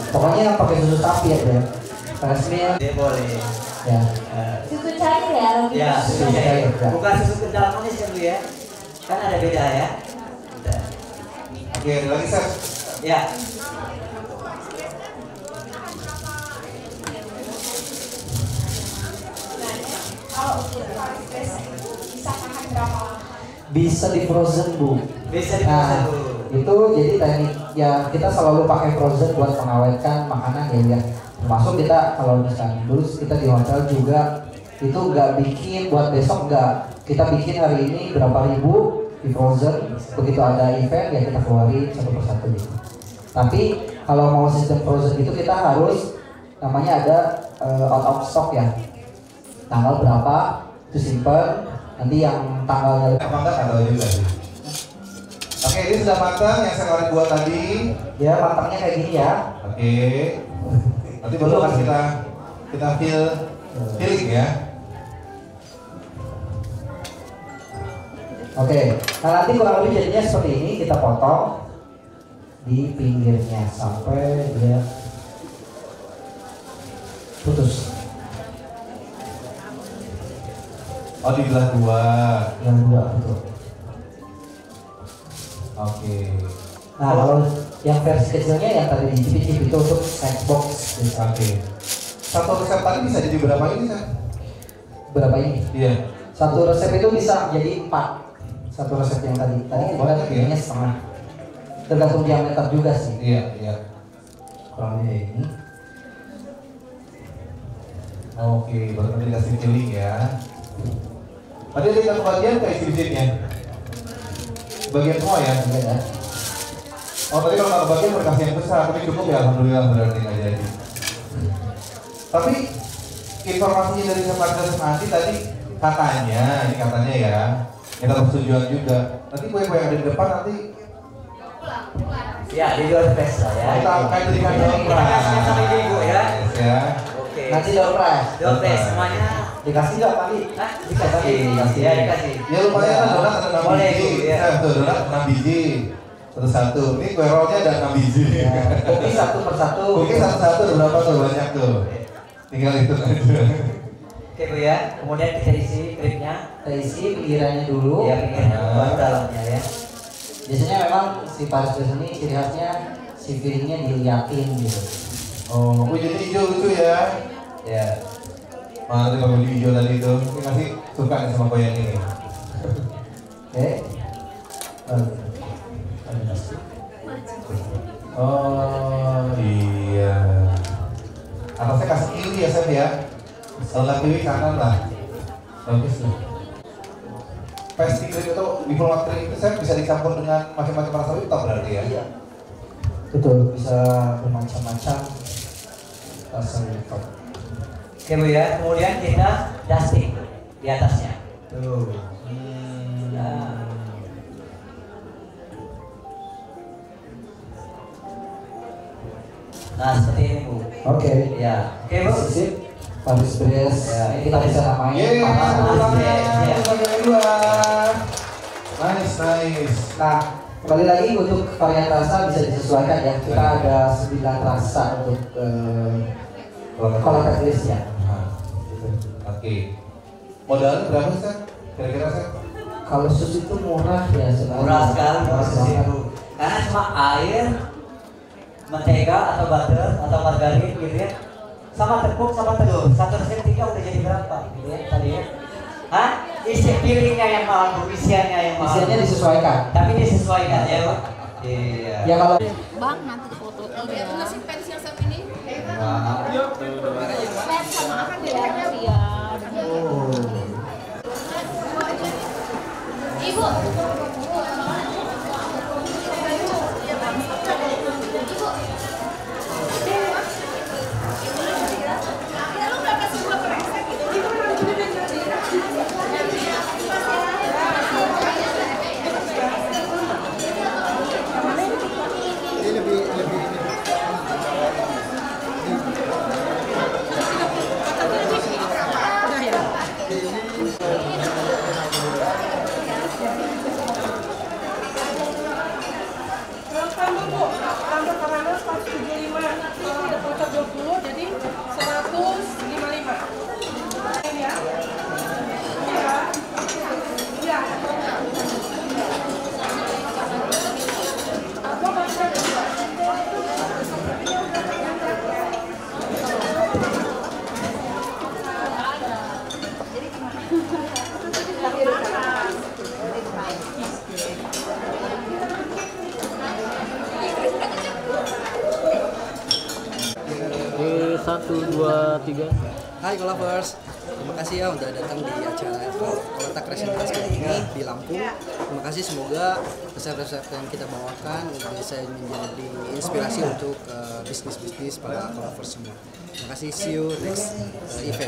Pokoknya yang pakai susu sapi aja. Fresh milk. Dia boleh. Ya. Susu cair ya? Ya, susu cair. Ya. Bukan susu kental manis ya Bu ya. Kan ada beda ya. Oke, ada lagi Chef. Ya. Kalau untuk paris bisa tahan berapa lama? Bisa di frozen Bu. Bisa di frozen Bu. Itu jadi teknik ya, kita selalu pakai frozen buat mengawetkan makanan ya. Termasuk kita kalau misalnya dulu kita di hotel juga itu nggak bikin buat besok, nggak, kita bikin hari ini berapa ribu di frozen, begitu ada event ya kita keluarin satu persatu gitu. Tapi kalau mau sistem frozen itu kita harus namanya ada out of stock ya, tanggal berapa itu simpen, nanti yang tanggalnya Apa enggak tahu juga sih. Oke, ini sudah matang yang saya kemarin buat tadi. ya, matangnya kayak gini ya. Oke. Nanti baru akan kita filling ya. Oke, nah nanti kurang lebih jadinya seperti ini, kita potong di pinggirnya sampai dia putus. Oh, dibelah dua. Yang dua betul. Oke. Nah kalau yang versi kecilnya yang tadi dicicip itu untuk snack box. Gitu. Oke. Satu resep tadi bisa jadi berapa ini, Chef? Berapa ini? Iya. Satu resep itu bisa jadi 4. Satu resep yang tadi kita banyak ya? setengah. Tergantung diameter juga sih. Iya, iya. Kurang lebih ini. Oke, baru nanti dikasih filling ya. Tadi ada yang bagian kayak isi-isinya? Bagian semua ya? Enggak ya? Oh, tadi kalau nggak kebagian berkasih yang besar, tapi cukup ya, alhamdulillah berarti nggak jadi. Tapi informasinya dari Chef Andi tadi katanya, ini katanya ya, kita persetujuan juga. Nanti kue-kue yang ada di depan nanti Ya, di door prize lah ya. kita akan berikan door Kita kasih sama prize. ibu ya. Ya. Oke. Nanti door prize. Door prize semuanya. Dikasih nggak tadi? Hah? Dikasih. Ya, dikasih. Ya lumayan lah, donat ada 6 Boleh, biji. Bu, ya. Tuh, donat 6 biji. Satu-satu. Ini kue rollnya ada 6 biji. Ya, kopi satu persatu. Mungkin satu-satu ada berapa tuh? Banyak tuh. Tinggal hitung aja. Oke Bu ya. Kemudian kita isi krimnya. Kita isi pinggirannya dulu. Ya, pinggirnya baru dalamnya ya. Biasanya memang si Paris ini ciri khasnya si piringnya diliatin gitu. Oh, jadi hijau lucu ya. Ya. Mana tadi kalau hijau tadi itu, ini masih suka nih sama kue yang ini. Oke. Oh iya. Atasnya kasih kiwi ya Chef ya. Kalau nggak kiwi kanan lah. Bagus tuh. Pastry cream itu diplomat cream itu Chef bisa dicampur dengan macam-macam rasa whipped berarti ya. Iya. Betul, bisa bermacam-macam rasa whipped. Oke Bu ya. Kemudian kita dusting di atasnya. Tuh. Nah seperti ini Bu. Oke. Ya. Oke Bu. Sip. Paris Brest. Ya, ini kita bisa namain Nice. Nah, kembali lagi untuk varian rasa bisa disesuaikan ya. Kita ada 9 rasa untuk kolak Inggrisnya. Oke. Modalnya berapa sih? Kira-kira sih? Kalau sus itu murah ya sebenarnya. Murah sekali sus itu. Karena cuma air, mentega atau butter atau margarin gitu ya. Sama tepung sama telur. Satu resep 3 udah jadi berapa gitu ya tadi ya. Hah? Isi piringnya yang mahal, isiannya yang mahal. Isiannya disesuaikan. Tapi disesuaikan ya Pak. Iya. Ya kalau Bang, nanti foto ya. Ngasih pens yang satu ini. Pens sama apa dia? Ibu. Satu, dua, tiga. Hai Kolavers, terima kasih ya udah datang di acara Kolata Creation Fest kali ini di Lampung. Terima kasih, semoga resep-resep yang kita bawakan bisa menjadi inspirasi untuk bisnis-bisnis para Kolavers semua. Terima kasih, see you next event.